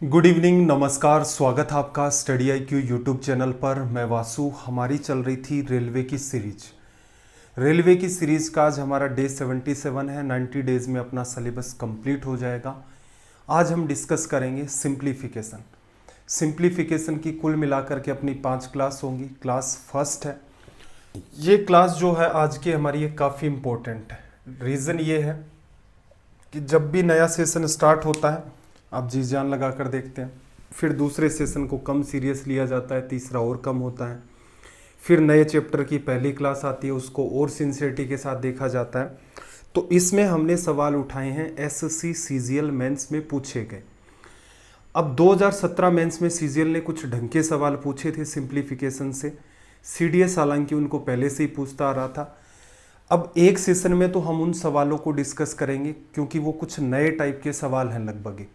Good evening, नमस्कार। स्वागत है आपका स्टडी IQ यूट्यूब चैनल पर। मैं वासु। हमारी चल रही थी रेलवे की सीरीज का आज हमारा डे 77 है। 90 डेज में अपना सिलेबस कंप्लीट हो जाएगा। आज हम डिस्कस करेंगे सिंप्लीफिकेशन की कुल मिलाकर के अपनी 5 क्लास होंगी। क्लास फर्स्ट है ये क्लास जो है आज की हमारी, ये काफ़ी इम्पोर्टेंट है। रीज़न ये है कि जब भी नया सेशन स्टार्ट होता है आप जी जान लगा कर देखते हैं, फिर दूसरे सेशन को कम सीरियस लिया जाता है, तीसरा और कम होता है, फिर नए चैप्टर की पहली क्लास आती है उसको और सिंसियरिटी के साथ देखा जाता है। तो इसमें हमने सवाल उठाए हैं SSC CGL मेंस में पूछे गए। अब 2017 मेंस में CGL ने कुछ ढंग के सवाल पूछे थे सिंप्लीफिकेशन से। CDS हालांकि उनको पहले से ही पूछता आ रहा था। अब एक सेशन में तो हम उन सवालों को डिस्कस करेंगे क्योंकि वो कुछ नए टाइप के सवाल हैं लगभग।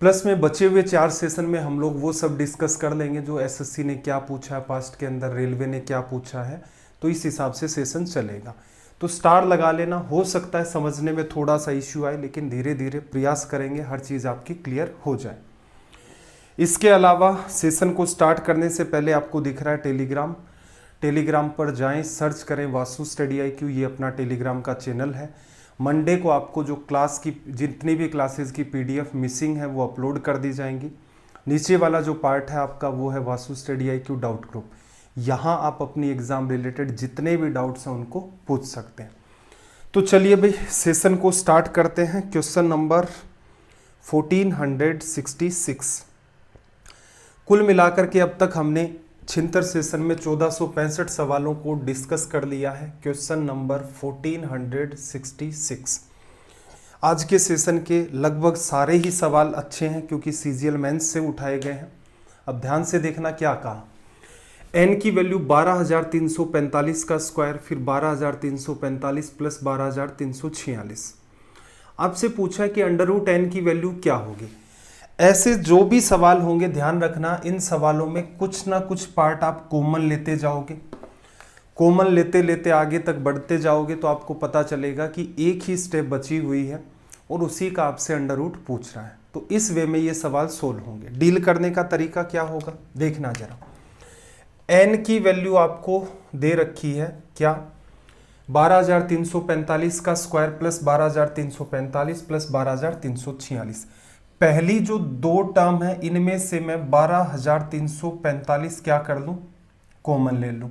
प्लस में बचे हुए 4 सेशन में हम लोग वो सब डिस्कस कर लेंगे जो SSC ने क्या पूछा है पास्ट के अंदर, रेलवे ने क्या पूछा है, तो इस हिसाब से सेशन चलेगा। तो स्टार लगा लेना। हो सकता है समझने में थोड़ा सा इश्यू आए, लेकिन धीरे धीरे प्रयास करेंगे हर चीज़ आपकी क्लियर हो जाए। इसके अलावा सेशन को स्टार्ट करने से पहले आपको दिख रहा है टेलीग्राम पर जाएं, सर्च करें वासु स्टडी IQ, ये अपना टेलीग्राम का चैनल है। मंडे को आपको जो क्लास की जितनी भी क्लासेस की PDF मिसिंग है वो अपलोड कर दी जाएंगी। नीचे वाला जो पार्ट है आपका वो है Vasu study IQ doubt group. यहाँ आप अपनी एग्ज़ाम रिलेटेड जितने भी डाउट्स हैं उनको पूछ सकते हैं। तो चलिए भाई सेशन को स्टार्ट करते हैं। Question number 1466। कुल मिलाकर के अब तक हमने 76 सेशन में 1465 सवालों को डिस्कस कर लिया है। Question number 1466। आज के सेशन के लगभग सारे ही सवाल अच्छे हैं क्योंकि CGL मेंस से उठाए गए हैं। अब ध्यान से देखना क्या कहा। n की वैल्यू 12345 का स्क्वायर, फिर 12345 प्लस 12346। आपसे पूछा है कि √n की वैल्यू क्या होगी। ऐसे जो भी सवाल होंगे ध्यान रखना, इन सवालों में कुछ ना कुछ पार्ट आप कॉमन लेते जाओगे। कॉमन लेते लेते आगे तक बढ़ते जाओगे तो आपको पता चलेगा कि एक ही स्टेप बची हुई है और उसी का आपसे √ पूछ रहा है। तो इस वे में ये सवाल सोल्व होंगे। डील करने का तरीका क्या होगा देखना जरा। n की वैल्यू आपको दे रखी है क्या, 12345 का स्क्वायर प्लस 12345 प्लस 12346। पहली जो 2 टर्म है इनमें से मैं 12345 क्या कर लूं, कॉमन ले लूं।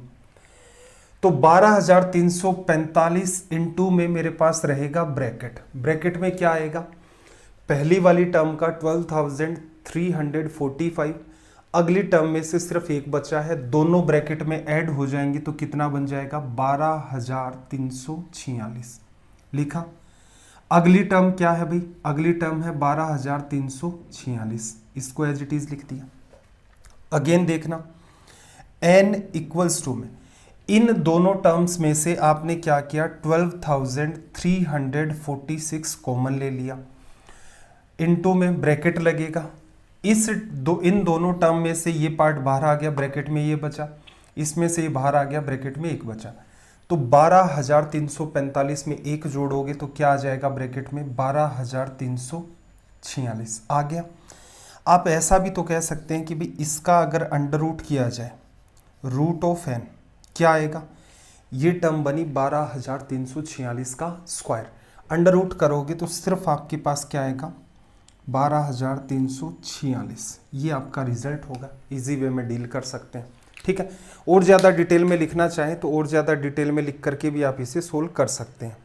तो 12345 इंटू में मेरे पास रहेगा ब्रैकेट में क्या आएगा, पहली वाली टर्म का 12345, अगली टर्म में से सिर्फ एक बचा है, दोनों ब्रैकेट में ऐड हो जाएंगे तो कितना बन जाएगा 12346 लिखा। अगली टर्म क्या है भाई, अगली टर्म है 12346, इसको एज इट इज लिख दिया। अगेन देखना n इक्वल्स टू में इन दोनों टर्म्स में से आपने क्या किया 12346 कॉमन ले लिया, इनटू में ब्रैकेट लगेगा। इन दोनों टर्म में से ये पार्ट बाहर आ गया, ब्रैकेट में ये बचा, इसमें से ये बाहर आ गया, ब्रैकेट में एक बचा। तो 12345 में एक जोड़ोगे तो क्या आ जाएगा ब्रैकेट में 12346 आ गया। आप ऐसा भी तो कह सकते हैं कि भाई इसका अगर √ किया जाए √n क्या आएगा, ये टर्म बनी 12346 का स्क्वायर। √ करोगे तो सिर्फ आपके पास क्या आएगा 12346। ये आपका रिजल्ट होगा। इजी वे में डील कर सकते हैं, ठीक है। और ज़्यादा डिटेल में लिखना चाहें तो और ज़्यादा डिटेल में लिख करके भी आप इसे सोल्व कर सकते हैं।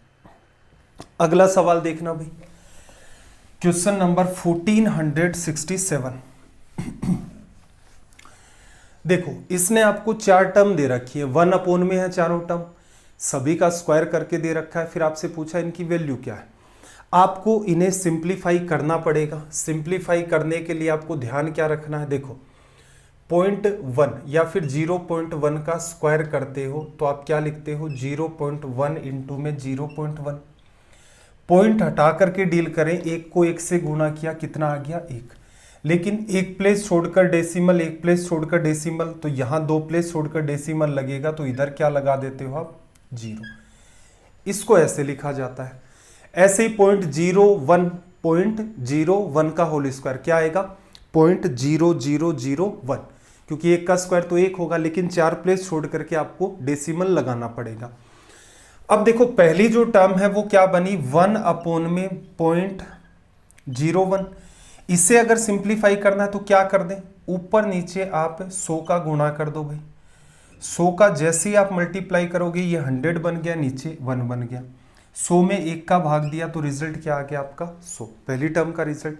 अगला सवाल देखना भाई, क्वेश्चन नंबर 1467। देखो इसने आपको 4 टर्म दे रखी है, 1/, में है चारों टर्म, सभी का स्क्वायर करके दे रखा है। फिर आपसे पूछा इनकी वैल्यू क्या है। आपको इन्हें सिंप्लीफाई करना पड़ेगा। सिंप्लीफाई करने के लिए आपको ध्यान क्या रखना है, देखो 0.1 या फिर 0.1 का स्क्वायर करते हो तो आप क्या लिखते हो 0.1 इंटू में 0.1। पॉइंट हटा करके डील करें, एक को एक से गुणा किया कितना आ गया 1, लेकिन एक प्लेस छोड़कर डेसिमल, एक प्लेस छोड़कर डेसिमल, तो यहाँ 2 प्लेस छोड़कर डेसिमल लगेगा तो इधर क्या लगा देते हो आप 0। इसको ऐसे लिखा जाता है। ऐसे ही 0.01 का होल स्क्वायर क्या आएगा 0.0001, क्योंकि 1 का स्क्वायर तो 1 होगा, लेकिन 4 प्लेस छोड़ करके आपको डेसिमल लगाना पड़ेगा। अब देखो पहली जो टर्म है वो क्या बनी, 1/0.01। इसे अगर सिंप्लीफाई करना है तो क्या कर दें, ऊपर नीचे आप 100 का गुणा कर दो भाई। 100 का जैसे ही आप मल्टीप्लाई करोगे ये 100 बन गया, नीचे 1 बन गया। 100 में 1 का भाग दिया तो रिजल्ट क्या आ गया आपका 100, पहली टर्म का रिजल्ट।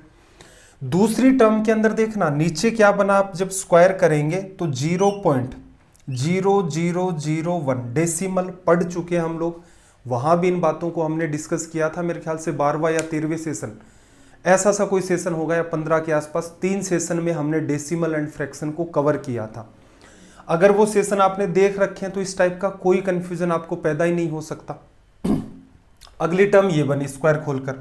दूसरी टर्म के अंदर देखना नीचे क्या बना, आप जब स्क्वायर करेंगे तो 0.0001 डेसिमल पढ़ चुके हम लोग, वहां भी इन बातों को हमने डिस्कस किया था, मेरे ख्याल से 12वां या 13वें सेशन, ऐसा सा कोई सेशन होगा या 15 के आसपास। 3 सेशन में हमने डेसिमल एंड फ्रैक्शन को कवर किया था। अगर वो सेशन आपने देख रखे हैं तो इस टाइप का कोई कंफ्यूजन आपको पैदा ही नहीं हो सकता। अगली टर्म ये बनी स्क्वायर खोलकर,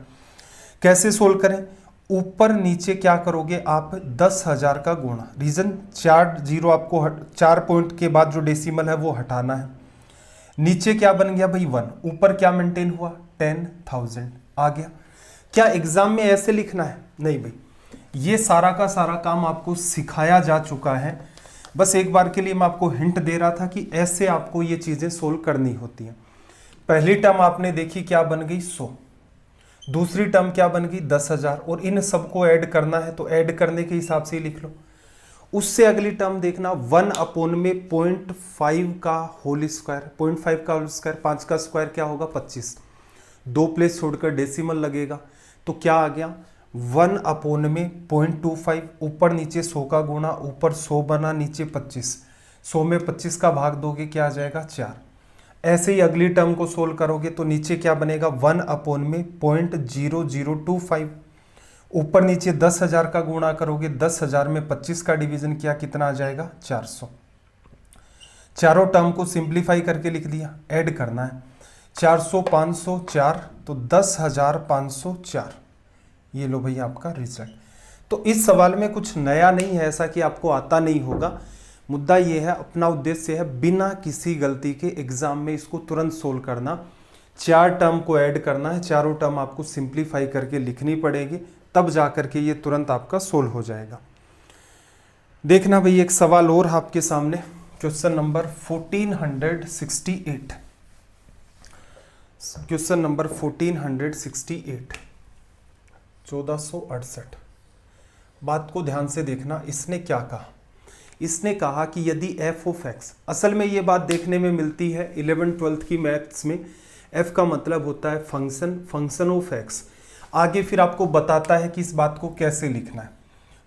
कैसे सोल्व करें, ऊपर नीचे क्या करोगे आप 10,000 का गुणा, रीजन 4 जीरो आपको 4 पॉइंट के बाद जो डेसिमल है वो हटाना है। नीचे क्या बन गया भाई 1, ऊपर क्या मेंटेन हुआ 10,000 आ गया। क्या एग्जाम में ऐसे लिखना है, नहीं भाई, ये सारा का सारा काम आपको सिखाया जा चुका है। बस एक बार के लिए मैं आपको हिंट दे रहा था कि ऐसे आपको ये चीजें सोल्व करनी होती हैं। पहली टर्म आपने देखी क्या बन गई 100, दूसरी टर्म क्या बन गई 10,000, और इन सबको ऐड करना है तो ऐड करने के हिसाब से ही लिख लो। उससे अगली टर्म देखना 1/0.5 का होल स्क्वायर, 0.5 का होल स्क्वायर, 5 का स्क्वायर क्या होगा 25, 2 प्लेस छोड़कर डेसिमल लगेगा तो क्या आ गया 1/0.25, ऊपर नीचे 100 का गुणा, ऊपर 100 बना नीचे 25, 100 में 25 का भाग दोगे क्या आ जाएगा 4। ऐसे ही अगली टर्म को सोल्व करोगे तो नीचे क्या बनेगा 1/0.0025, ऊपर नीचे 10,000 का गुणा करोगे, 10,000 में 25 का डिवीजन किया कितना आ जाएगा 400। चारों टर्म को सिंप्लीफाई करके लिख दिया, ऐड करना है 400 500 4 तो 10,504, ये लो भैया आपका रिजल्ट। तो इस सवाल में कुछ नया नहीं है, ऐसा कि आपको आता नहीं होगा। मुद्दा ये है, अपना उद्देश्य है बिना किसी गलती के एग्जाम में इसको तुरंत सोल्व करना। 4 टर्म को ऐड करना है, चारों टर्म आपको सिंप्लीफाई करके लिखनी पड़ेगी, तब जाकर के ये तुरंत आपका सोल्व हो जाएगा। देखना भाई एक सवाल और आपके सामने, क्वेश्चन नंबर 1468, क्वेश्चन नंबर 1468, 1468। बात को ध्यान से देखना, इसने क्या कहा, इसने कहा कि यदि f ऑफ x, असल में ये बात देखने में मिलती है 11th-12th की मैथ्स में, f का मतलब होता है फंक्शन, फंक्शन ऑफ x। आगे फिर आपको बताता है कि इस बात को कैसे लिखना है।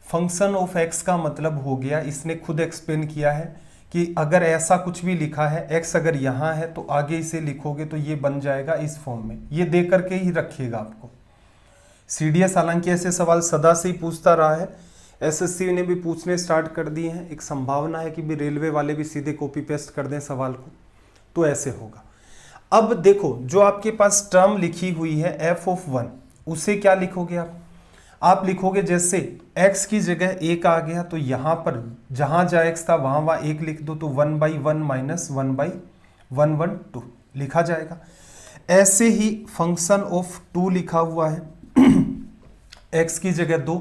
फंक्शन ऑफ x का मतलब हो गया, इसने खुद एक्सप्लेन किया है कि अगर ऐसा कुछ भी लिखा है, x अगर यहाँ है तो आगे इसे लिखोगे तो ये बन जाएगा इस फॉर्म में, ये दे करके ही रखिएगा आपको। CDS हालांकि ऐसे सवाल सदा से ही पूछता रहा है, SSC ने भी पूछने स्टार्ट कर दिए हैं, एक संभावना है कि भी रेलवे वाले भी सीधे कॉपी पेस्ट कर दें सवाल को, तो ऐसे होगा। अब देखो जो आपके पास टर्म लिखी हुई है f ऑफ 1, उसे क्या लिखोगे आप लिखोगे जैसे x की जगह 1 आ गया तो यहाँ पर जहाँ जहाँ x था वहाँ 1 लिख दो, तो 1/1 माइनस 1/112 लिखा जाएगा। ऐसे ही फंक्शन ऑफ 2 लिखा हुआ है, x की जगह 2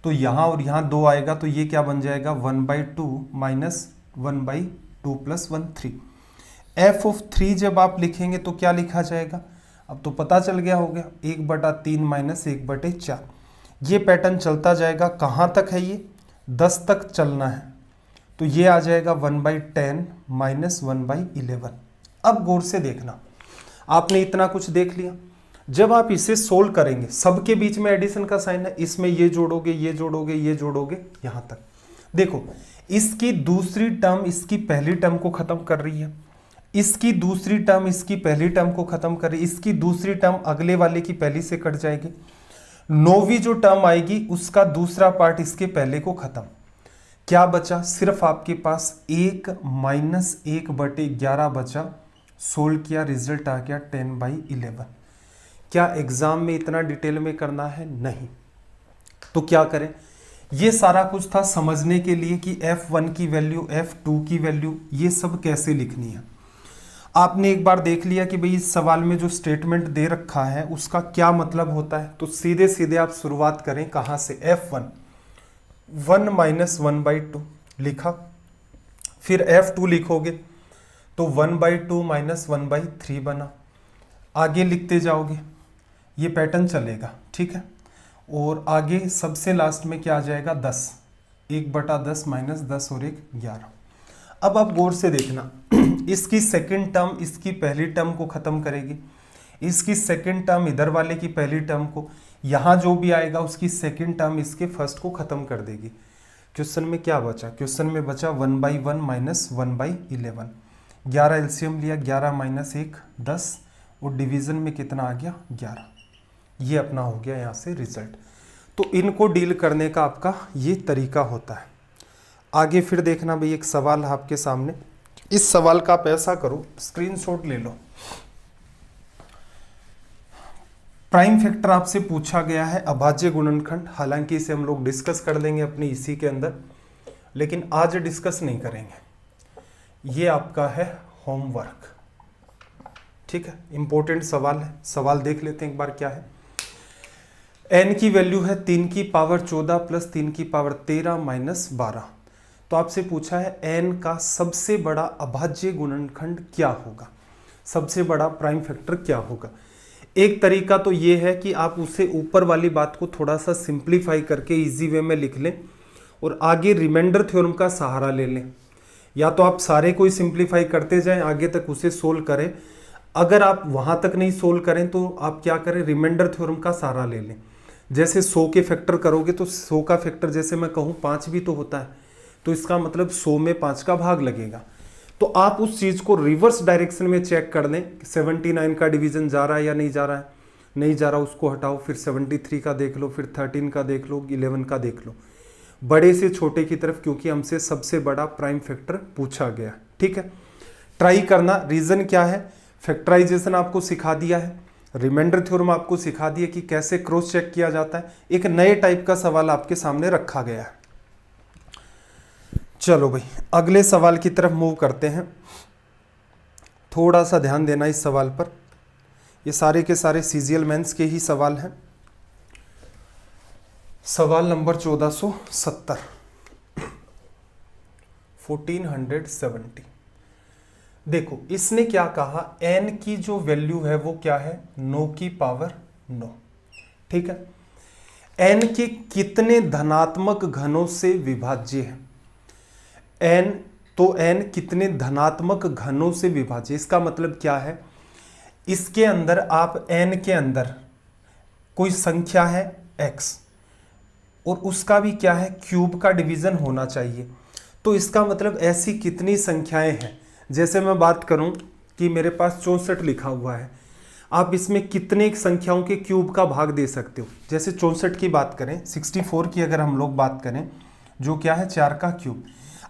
तो यहाँ और यहाँ 2 आएगा तो ये क्या बन जाएगा 1/2 माइनस 1/2 प्लस 1 3। f ऑफ 3 जब आप लिखेंगे तो क्या लिखा जाएगा, अब तो पता चल गया होगा 1/3 माइनस 1/4। ये पैटर्न चलता जाएगा, कहाँ तक है ये 10 तक चलना है, तो ये आ जाएगा 1/10 माइनस 1/11। अब गौर से देखना, आपने इतना कुछ देख लिया, जब आप इसे सोल्व करेंगे सबके बीच में एडिशन का साइन है, इसमें ये जोड़ोगे ये जोड़ोगे ये जोड़ोगे यहां तक। देखो इसकी दूसरी टर्म इसकी पहली टर्म को खत्म कर रही है, इसकी दूसरी टर्म इसकी पहली टर्म को खत्म कर रही है, इसकी दूसरी टर्म अगले वाले की पहली से कट जाएगी, 9वीं जो टर्म आएगी उसका दूसरा पार्ट इसके पहले को खत्म। क्या बचा, सिर्फ आपके पास 1 माइनस 1/11 बचा, सोल्व किया रिजल्ट आ गया 10/11। क्या एग्जाम में इतना डिटेल में करना है, नहीं, तो क्या करें, ये सारा कुछ था समझने के लिए कि f1 की वैल्यू f2 की वैल्यू ये सब कैसे लिखनी है। आपने एक बार देख लिया कि भाई इस सवाल में जो स्टेटमेंट दे रखा है उसका क्या मतलब होता है, तो सीधे सीधे आप शुरुआत करें कहां से, f1 1 माइनस 1/2 लिखा, फिर F2 लिखोगे तो 1/2 माइनस 1/3 बना, आगे लिखते जाओगे, ये पैटर्न चलेगा, ठीक है। और आगे सबसे लास्ट में क्या आ जाएगा 10, 1/10 माइनस 10 और 1 11। अब आप गौर से देखना, इसकी सेकंड टर्म इसकी पहली टर्म को खत्म करेगी, इसकी सेकंड टर्म इधर वाले की पहली टर्म को, यहाँ जो भी आएगा उसकी सेकंड टर्म इसके फर्स्ट को खत्म कर देगी। क्वेश्चन में क्या बचा, क्वेश्चन में बचा 1/1 माइनस 1/11। 11 एलसीएम लिया, 11 माइनस 1 10, और डिवीजन में कितना आ गया 11। ये अपना हो गया यहाँ से रिजल्ट। तो इनको डील करने का आपका ये तरीका होता है। आगे फिर देखना भाई, एक सवाल है आपके सामने, इस सवाल का आप ऐसा करो, स्क्रीनशॉट ले लो। प्राइम फैक्टर आपसे पूछा गया है अभाज्य गुणनखंड, हालांकि इसे हम लोग डिस्कस कर लेंगे अपनी इसी के अंदर, लेकिन आज डिस्कस नहीं करेंगे। ये आपका है होमवर्क, ठीक है, इंपॉर्टेंट सवाल है। सवाल देख लेते हैं एक बार क्या है। n की वैल्यू है 3 की पावर 14 प्लस 3 की पावर 13 माइनस 12। तो आपसे पूछा है n का सबसे बड़ा अभाज्य गुणनखंड क्या होगा, सबसे बड़ा प्राइम फैक्टर क्या होगा। एक तरीका तो ये है कि आप उसे ऊपर वाली बात को थोड़ा सा सिंप्लीफाई करके इजी वे में लिख लें और आगे रिमाइंडर थ्योरम का सहारा ले लें, या तो आप सारे को ही सिंप्लीफाई करते जाएं आगे तक उसे सोल्व करें। अगर आप वहां तक नहीं सोल्व करें तो आप क्या करें, रिमाइंडर थ्योरम का सहारा ले लें। जैसे 100 के फैक्टर करोगे तो 100 का फैक्टर जैसे मैं कहूँ 5 भी तो होता है, तो इसका मतलब 100 में 5 का भाग लगेगा। तो आप उस चीज़ को रिवर्स डायरेक्शन में चेक कर लें, 79 का डिवीजन जा रहा है या नहीं जा रहा है, नहीं जा रहा उसको हटाओ, फिर 73 का देख लो, फिर 13 का देख लो, 11 का देख लो, बड़े से छोटे की तरफ, क्योंकि हमसे सबसे बड़ा प्राइम फैक्टर पूछा गया, ठीक है। ट्राई करना, रीज़न क्या है, फैक्टराइजेशन आपको सिखा दिया है, रिमाइंडर थ्योरम आपको सिखा दिया कि कैसे क्रॉस चेक किया जाता है, एक नए टाइप का सवाल आपके सामने रखा गया है। चलो भाई अगले सवाल की तरफ मूव करते हैं। थोड़ा सा ध्यान देना इस सवाल पर, ये सारे के सारे सीजीएल मेंस के ही सवाल हैं। सवाल नंबर 1470, 1470। देखो इसने क्या कहा, n की जो वैल्यू है वो क्या है 9 की पावर 9, ठीक है। n के कितने धनात्मक घनों से विभाज्य है, n तो n कितने धनात्मक घनों से विभाज्य, इसका मतलब क्या है, इसके अंदर आप n के अंदर कोई संख्या है x और उसका भी क्या है क्यूब का डिवीजन होना चाहिए। तो इसका मतलब ऐसी कितनी संख्याएं हैं, जैसे मैं बात करूं कि मेरे पास 64 लिखा हुआ है, आप इसमें कितने संख्याओं के क्यूब का भाग दे सकते हो। जैसे 64 की बात करें, 64 की अगर हम लोग बात करें जो क्या है 4 का क्यूब,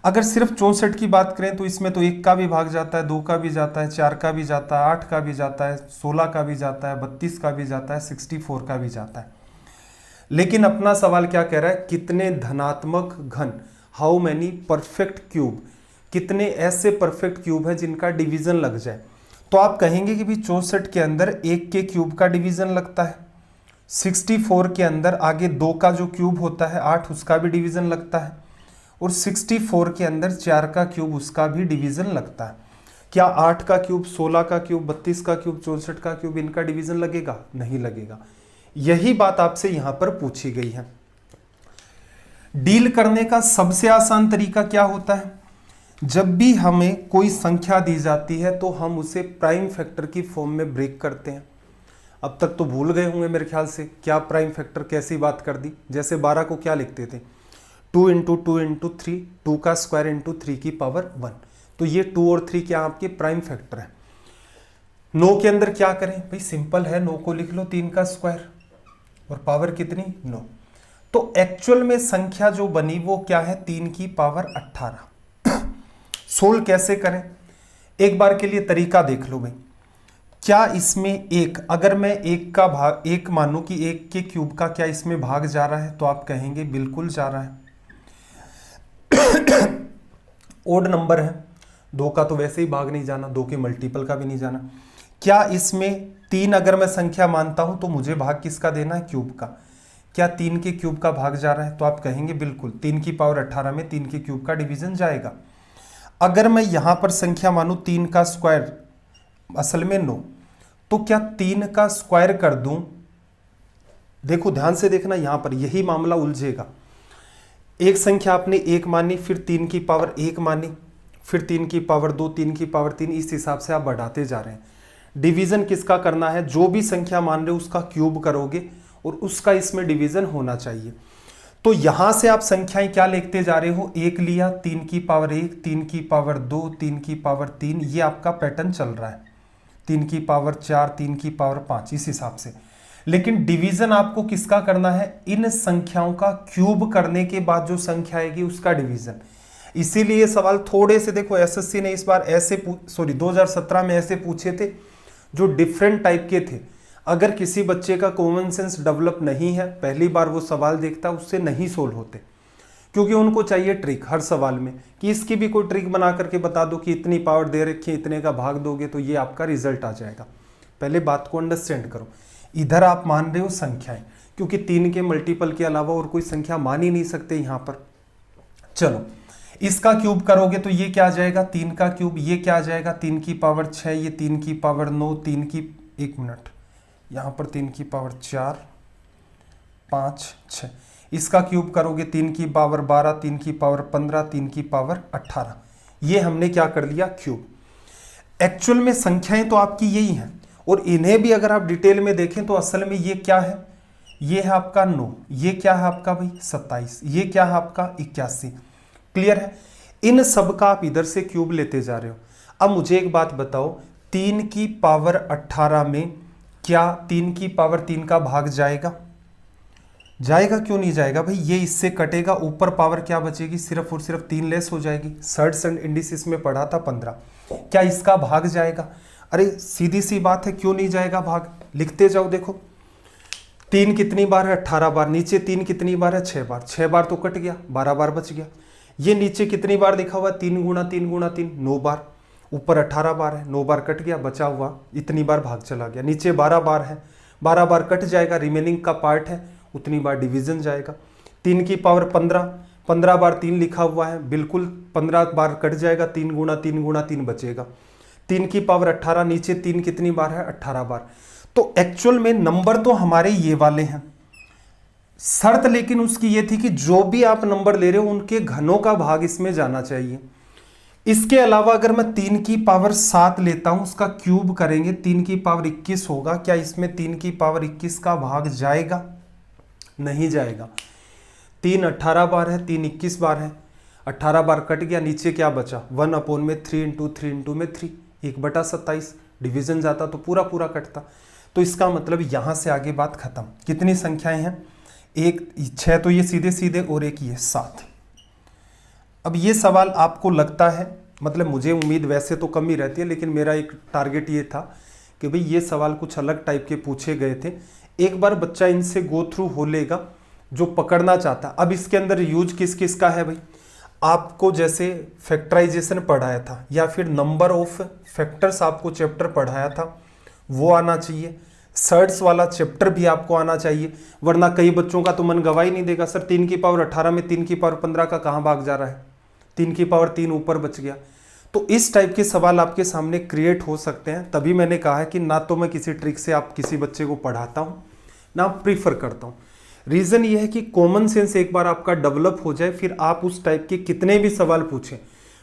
अगर सिर्फ 64 की बात करें तो इसमें तो 1 का भी भाग जाता है, 2 का भी जाता है, 4 का भी जाता है, 8 का भी जाता है, 16 का भी जाता है, 32 का भी जाता है, 64 का भी जाता है। लेकिन अपना सवाल क्या कह रहा है, कितने धनात्मक घन, हाउ मैनी परफेक्ट क्यूब, कितने ऐसे परफेक्ट क्यूब है जिनका डिवीजन लग जाए। तो आप कहेंगे कि भी 64 के अंदर 1 के क्यूब का डिवीजन लगता है, 64 के अंदर आगे 2 का जो क्यूब होता है 8 उसका भी डिवीजन लगता है, और 64 के अंदर 4 का क्यूब उसका भी डिवीजन लगता है। क्या 8 का क्यूब, 16 का क्यूब, 32 का क्यूब, 64 का क्यूब, इनका डिवीजन लगेगा? नहीं लगेगा। यही बात आपसे यहां पर पूछी गई है। डील करने का सबसे आसान तरीका क्या होता है, जब भी हमें कोई संख्या दी जाती है तो हम उसे प्राइम फैक्टर की फॉर्म में ब्रेक करते हैं। अब तक तो भूल गए होंगे मेरे ख्याल से क्या प्राइम फैक्टर कैसी बात कर दी। जैसे 12 को क्या लिखते थे 2 इंटू 2 इंटू 3, 2 का स्क्वायर इंटू 3 की पावर 1। तो ये 2 और 3 क्या आपके प्राइम फैक्टर है। 9 के अंदर क्या करें भाई, सिंपल है, 9 को लिख लो 3 का स्क्वायर और पावर कितनी 9। तो एक्चुअल में संख्या जो बनी वो क्या है 3 की पावर 18। सोल्व कैसे करें, एक बार के लिए तरीका देख लो भाई। क्या इसमें एक, अगर मैं एक का भाग, एक मानूं कि 1 के क्यूब का क्या इसमें भाग जा रहा है, तो आप कहेंगे बिल्कुल जा रहा है। ओड नंबर है, 2 का तो वैसे ही भाग नहीं जाना, 2 के मल्टीपल का भी नहीं जाना। क्या इसमें 3 अगर मैं संख्या मानता हूं तो मुझे भाग किसका देना है, क्यूब का। क्या 3 के क्यूब का भाग जा रहा है? तो आप कहेंगे बिल्कुल 3 की पावर 18 में 3 के क्यूब का डिवीजन जाएगा। अगर मैं यहां पर संख्या मानूं 3 का स्क्वायर, असल में 9, तो क्या 3 का स्क्वायर कर दूं? देखो ध्यान से देखना, यहां पर यही मामला उलझेगा। एक संख्या आपने 1 मानी, फिर 3 की पावर 1 मानी, फिर 3 की पावर 2, 3 की पावर 3, इस हिसाब से आप बढ़ाते जा रहे हैं। डिवीजन किसका करना है? जो भी संख्या मान रहे हो उसका क्यूब करोगे और उसका इसमें डिवीजन होना चाहिए। तो यहां से आप संख्याएं क्या लिखते जा रहे हो? 1 लिया, 3 की पावर 1, 3 की पावर 2, 3 की पावर 3, ये आपका पैटर्न चल रहा है। 3 की पावर 4, 3 की पावर 5, इस हिसाब से। लेकिन डिवीजन आपको किसका करना है? इन संख्याओं का क्यूब करने के बाद जो संख्या आएगी उसका डिवीजन। इसीलिए ये सवाल थोड़े से, देखो एसएससी ने इस बार ऐसे 2017 में ऐसे पूछे थे जो डिफरेंट टाइप के थे। अगर किसी बच्चे का कॉमन सेंस डेवलप नहीं है, पहली बार वो सवाल देखता, उससे नहीं सोल्व होते, क्योंकि उनको चाहिए ट्रिक हर सवाल में कि इसकी भी कोई ट्रिक बना करके बता दो कि इतनी पावर दे रखी है, इतने का भाग दोगे तो ये आपका रिजल्ट आ जाएगा। पहले बात को अंडरस्टैंड करो। इधर आप मान रहे हो संख्याएं, क्योंकि 3 के मल्टीपल के अलावा और कोई संख्या मान ही नहीं सकते यहां पर। चलो इसका क्यूब करोगे तो ये क्या आ जाएगा? 3 का क्यूब। ये क्या आ जाएगा? 3 की पावर 6, ये 3 की पावर 9, 3 की, एक मिनट, यहां पर 3 की पावर 4, 5, 6। इसका क्यूब करोगे 3 की पावर 12, 3 की पावर 15, 3 की पावर 18। ये हमने क्या कर लिया? क्यूब। एक्चुअल में संख्याएं तो आपकी यही हैं, और इन्हें भी अगर आप डिटेल में देखें तो असल में ये क्या है? ये है आपका 9, ये क्या है आपका भाई 27, ये क्या है आपका 81। क्लियर है? इन सब का आप इधर से क्यूब लेते जा रहे हो। अब मुझे एक बात बताओ, 3 की पावर 18 में क्या 3 की पावर 3 का भाग जाएगा? जाएगा, क्यों नहीं जाएगा भाई? ये इससे कटेगा, ऊपर पावर क्या बचेगी? सिर्फ और सिर्फ 3 लेस हो जाएगी। सर्ट्स एंड इंडिसेस में पढ़ा था 15। क्या इसका भाग जाएगा? अरे सीधी सी बात है, क्यों नहीं जाएगा भाग? लिखते जाओ। देखो 3 कितनी बार है? 18 बार। नीचे 3 कितनी बार है? 6 बार। 6 बार तो कट गया, 12 बार बच गया। ये नीचे कितनी बार लिखा हुआ? 3 गुणा 3 गुणा 3, 9 बार। ऊपर 18 बार है, 9 बार कट गया, बचा हुआ इतनी बार भाग चला गया। नीचे 12 बार है, 12 बार कट जाएगा, रिमेनिंग का पार्ट है, उतनी बार डिवीजन जाएगा। 3 की पावर 15, 15 बार 3 लिखा हुआ है, बिल्कुल 15 बार कट जाएगा, 3 गुणा 3 गुणा 3 बचेगा। 3 की पावर 18, नीचे 3 कितनी बार है? 18 बार। तो एक्चुअल में नंबर तो हमारे ये वाले हैं, शर्त लेकिन उसकी ये थी कि जो भी आप नंबर ले रहे हो उनके घनों का भाग इसमें जाना चाहिए। इसके अलावा अगर मैं 3 की पावर 7 लेता हूं, उसका क्यूब करेंगे, 3 की पावर 21 होगा। क्या इसमें 3 की पावर 21 का भाग जाएगा? नहीं जाएगा। 3 18 बार है, 3 21 बार है, 18 बार कट गया, नीचे क्या बचा? 1/3 इंटू 3 इंटू में 3, 1/27। डिवीजन जाता तो पूरा पूरा कटता। तो इसका मतलब यहां से आगे बात खत्म। कितनी संख्याएं हैं? 1 6, तो ये सीधे सीधे, और एक ये 7। अब ये सवाल आपको लगता है, मतलब मुझे उम्मीद वैसे तो कम ही रहती है, लेकिन मेरा एक टारगेट ये था कि भाई ये सवाल कुछ अलग टाइप के पूछे गए थे, एक बार बच्चा इनसे गो थ्रू हो लेगा जो पकड़ना चाहता। अब इसके अंदर यूज किस किस का है भाई? आपको जैसे फैक्टराइजेशन पढ़ाया था, या फिर नंबर ऑफ फैक्टर्स आपको चैप्टर पढ़ाया था, वो आना चाहिए। सर्ट्स वाला चैप्टर भी आपको आना चाहिए, वरना कई बच्चों का तो मन गवाही नहीं देगा, सर 3 की पावर 18 में 3 की पावर 15 का कहाँ भाग जा रहा है? 3 की पावर 3 ऊपर बच गया। तो इस टाइप के सवाल आपके सामने क्रिएट हो सकते हैं। तभी मैंने कहा है कि ना तो मैं किसी ट्रिक से आप किसी बच्चे को पढ़ाता हूँ, ना प्रीफर करता हूँ। रीज़न ये है कि कॉमन सेंस एक बार आपका डेवलप हो जाए, फिर आप उस टाइप के कितने भी सवाल पूछें,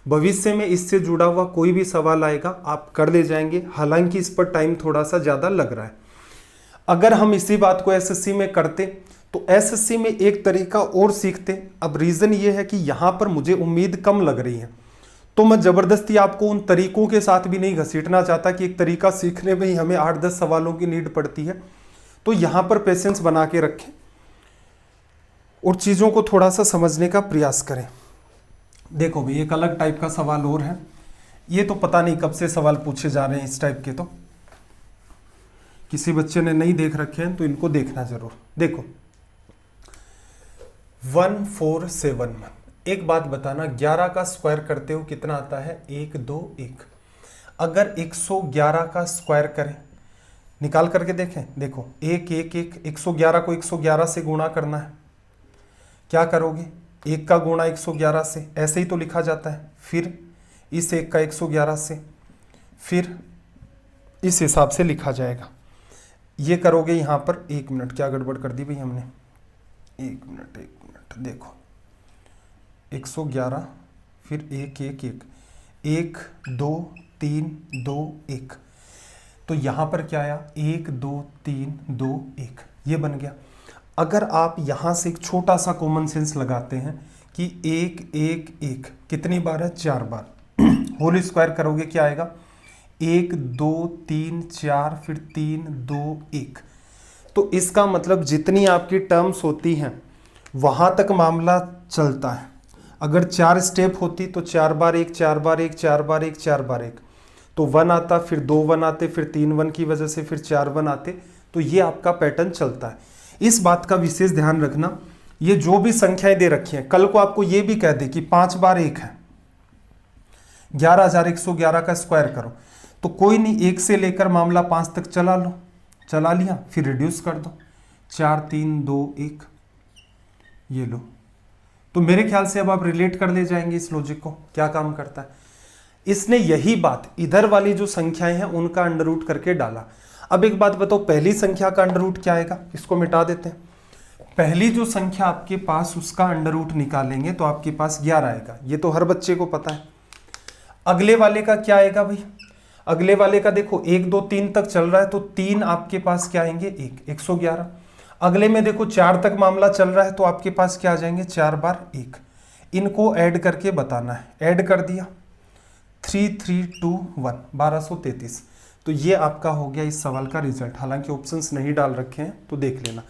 भविष्य में इससे जुड़ा हुआ कोई भी सवाल आएगा आप कर ले जाएंगे। हालांकि इस पर टाइम थोड़ा सा ज़्यादा लग रहा है। अगर हम इसी बात को एसएससी में करते तो एसएससी में एक तरीका और सीखते। अब रीज़न ये है कि यहाँ पर मुझे उम्मीद कम लग रही है, तो मैं ज़बरदस्ती आपको उन तरीकों के साथ भी नहीं घसीटना चाहता कि एक तरीका सीखने में ही हमें 8-10 सवालों की नीड पड़ती है। तो यहाँ पर पेशेंस बना के रखें और चीज़ों को थोड़ा सा समझने का प्रयास करें। देखो भाई एक अलग टाइप का सवाल और है, ये तो पता नहीं कब से सवाल पूछे जा रहे हैं इस टाइप के, तो किसी बच्चे ने नहीं देख रखे हैं तो इनको देखना जरूर। देखो 1471। एक बात बताना, 11 का स्क्वायर करते हो कितना आता है? 1 2 1। अगर 111 का स्क्वायर करें निकाल करके देखें। देखो 111 को 111 से गुणा करना है, क्या करोगे 1 का गुणा 111 से, ऐसे ही तो लिखा जाता है। फिर इस 1 का 111 से, फिर इस हिसाब से लिखा जाएगा। ये करोगे यहाँ पर, 1 मिनट क्या गड़बड़ कर दी भाई हमने, 1 मिनट देखो 111 फिर 1 2 3 2 1, तो यहाँ पर क्या आया 1 2 3 2 1, ये बन गया। अगर आप यहाँ से एक छोटा सा कॉमन सेंस लगाते हैं कि 1 1 1 कितनी बार है, 4 बार, होल स्क्वायर करोगे क्या आएगा 1 2 3 4 फिर 3 2 1। तो इसका मतलब जितनी आपकी टर्म्स होती हैं वहाँ तक मामला चलता है। अगर 4 स्टेप होती तो 4 बार 1 4 बार 1 4 बार 1 4 बार 1, तो 1 आता, फिर 2 1 आते, फिर 3 1 की वजह से फिर 4 1 आते। तो ये आपका पैटर्न चलता है। इस बात का विशेष ध्यान रखना, ये जो भी संख्याएं दे रखी हैं, कल को आपको ये भी कह दे कि 5 बार 1 है, 11,111 का स्क्वायर करो, तो कोई नहीं, 1 से लेकर मामला 5 तक चला लो, चला लिया, फिर रिड्यूस कर दो, 4 3 2 1, ये लो। तो मेरे ख्याल से अब आप रिलेट कर ले जाएंगे इस लॉजिक को, क्या काम करता है। इसने यही बात इधर वाली जो संख्याएं हैं उनका अंडर रूट करके डाला। अब एक बात बताओ, पहली संख्या का अंडर रूट क्या आएगा, इसको मिटा देते हैं। पहली जो संख्या आपके पास उसका अंडर रूट निकालेंगे तो आपके पास 11 आएगा, ये तो हर बच्चे को पता है। अगले वाले का क्या आएगा भाई, अगले वाले का देखो 1 2 3 तक चल रहा है, तो 3 आपके पास क्या आएंगे 111। अगले में देखो 4 तक मामला चल रहा है, तो आपके पास क्या आ जाएंगे 4 बार 1। इनको ऐड करके बताना है, ऐड कर दिया 3 3 2 1 1233। तो ये आपका हो गया इस सवाल का रिजल्ट। हालांकि ऑप्शंस नहीं डाल रखे हैं तो देख लेना।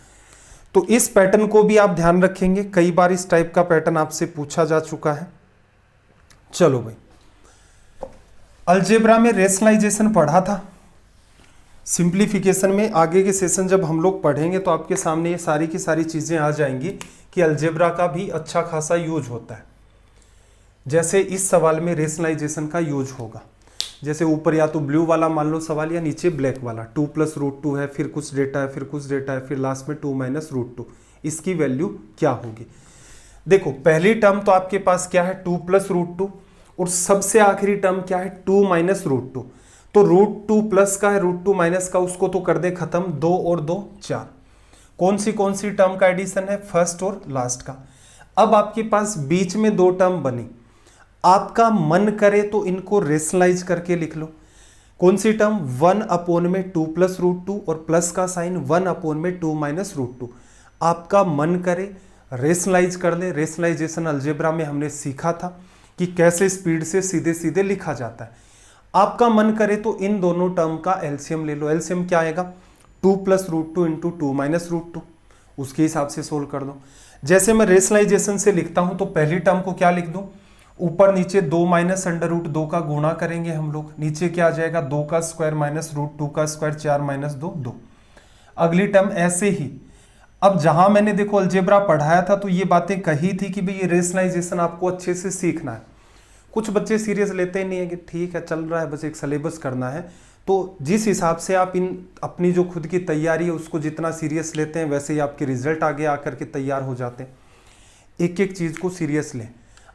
तो इस पैटर्न को भी आप ध्यान रखेंगे, कई बार इस टाइप का पैटर्न आपसे पूछा जा चुका है। चलो भाई, अलजेब्रा में रेशनलाइजेशन पढ़ा था, सिंप्लीफिकेशन में आगे के सेशन जब हम लोग पढ़ेंगे तो आपके सामने ये सारी की सारी चीजें आ जाएंगी कि अलजेब्रा का भी अच्छा खासा यूज होता है। जैसे इस सवाल में रेशनलाइजेशन का यूज होगा, जैसे ऊपर या तो ब्लू वाला मान लो सवाल या नीचे ब्लैक वाला, 2 + √2 है, फिर कुछ डेटा है, फिर कुछ डेटा है, फिर लास्ट में 2 - √2, इसकी वैल्यू क्या होगी। देखो पहली टर्म तो आपके पास क्या है 2 + √2, और सबसे आखिरी टर्म क्या है 2 - √2। तो √2 प्लस का है, √2 माइनस का, उसको तो कर दे खत्म, 2 और 2 4। कौन सी टर्म का एडिशन है, फर्स्ट और लास्ट का। अब आपके पास बीच में 2 टर्म बनी, आपका मन करे तो इनको रेशनलाइज करके लिख लो। कौन सी टर्म, 1 में 2 + √2 और प्लस का साइन 1 में 2 - √2। आपका मन करे रेशनलाइज कर ले। रेशनलाइजेशन अलजेब्रा में हमने सीखा था कि कैसे स्पीड से सीधे सीधे लिखा जाता है। आपका मन करे तो इन दोनों टर्म का एलसीएम ले लो। एलसीएम क्या आएगा 2 + √2 × 2 - √2, उसके हिसाब से सोल्व कर दो। जैसे मैं रेशनलाइजेशन से लिखता हूं तो पहली टर्म को क्या लिख दूं, ऊपर नीचे 2 - √2 का गुणा करेंगे हम लोग, नीचे क्या आ जाएगा 2 का स्क्वायर - √2 का स्क्वायर, 4 - 2 2। अगली टर्म ऐसे ही। अब जहां मैंने देखो अलजेब्रा पढ़ाया था तो ये बातें कही थी कि भाई ये रेशनलाइजेशन आपको अच्छे से सीखना है। कुछ बच्चे सीरियस लेते ही नहीं है कि ठीक है चल रहा है, बस एक सिलेबस करना है। तो जिस हिसाब से आप इन अपनी जो खुद की तैयारी है उसको जितना सीरियस लेते हैं, वैसे ही आपके रिजल्ट आगे आकर के तैयार हो जाते हैं। एक एक चीज़ को सीरियस लें।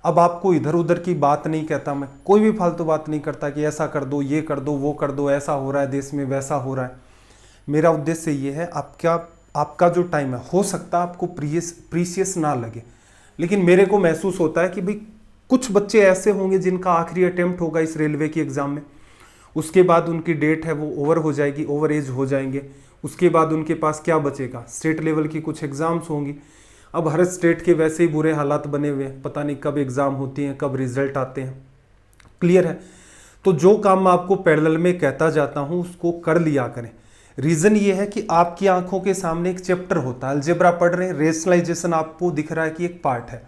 अब आपको इधर उधर की बात नहीं कहता मैं, कोई भी फालतू बात नहीं करता कि ऐसा कर दो, ये कर दो, वो कर दो, ऐसा हो रहा है देश में, वैसा हो रहा है। मेरा उद्देश्य ये है, आपका जो टाइम है, हो सकता है आपको प्रीशियस ना लगे, लेकिन मेरे को महसूस होता है कि भाई कुछ बच्चे ऐसे होंगे जिनका आखिरी अटेम्प्ट होगा इस रेलवे की एग्ज़ाम में, उसके बाद उनकी डेट है वो ओवर हो जाएगी, ओवर एज हो जाएंगे, उसके बाद उनके पास क्या बचेगा, स्टेट लेवल की कुछ एग्ज़ाम्स होंगी। अब हर स्टेट के वैसे ही बुरे हालात बने हुए हैं, पता नहीं कब एग्ज़ाम होती हैं, कब रिजल्ट आते हैं। क्लियर है। तो जो काम मैं आपको पैरेलल में कहता जाता हूँ उसको कर लिया करें। रीज़न ये है कि आपकी आंखों के सामने एक चैप्टर होता है, अलजेब्रा पढ़ रहे हैं, रेशनलाइजेशन आपको दिख रहा है कि एक पार्ट है।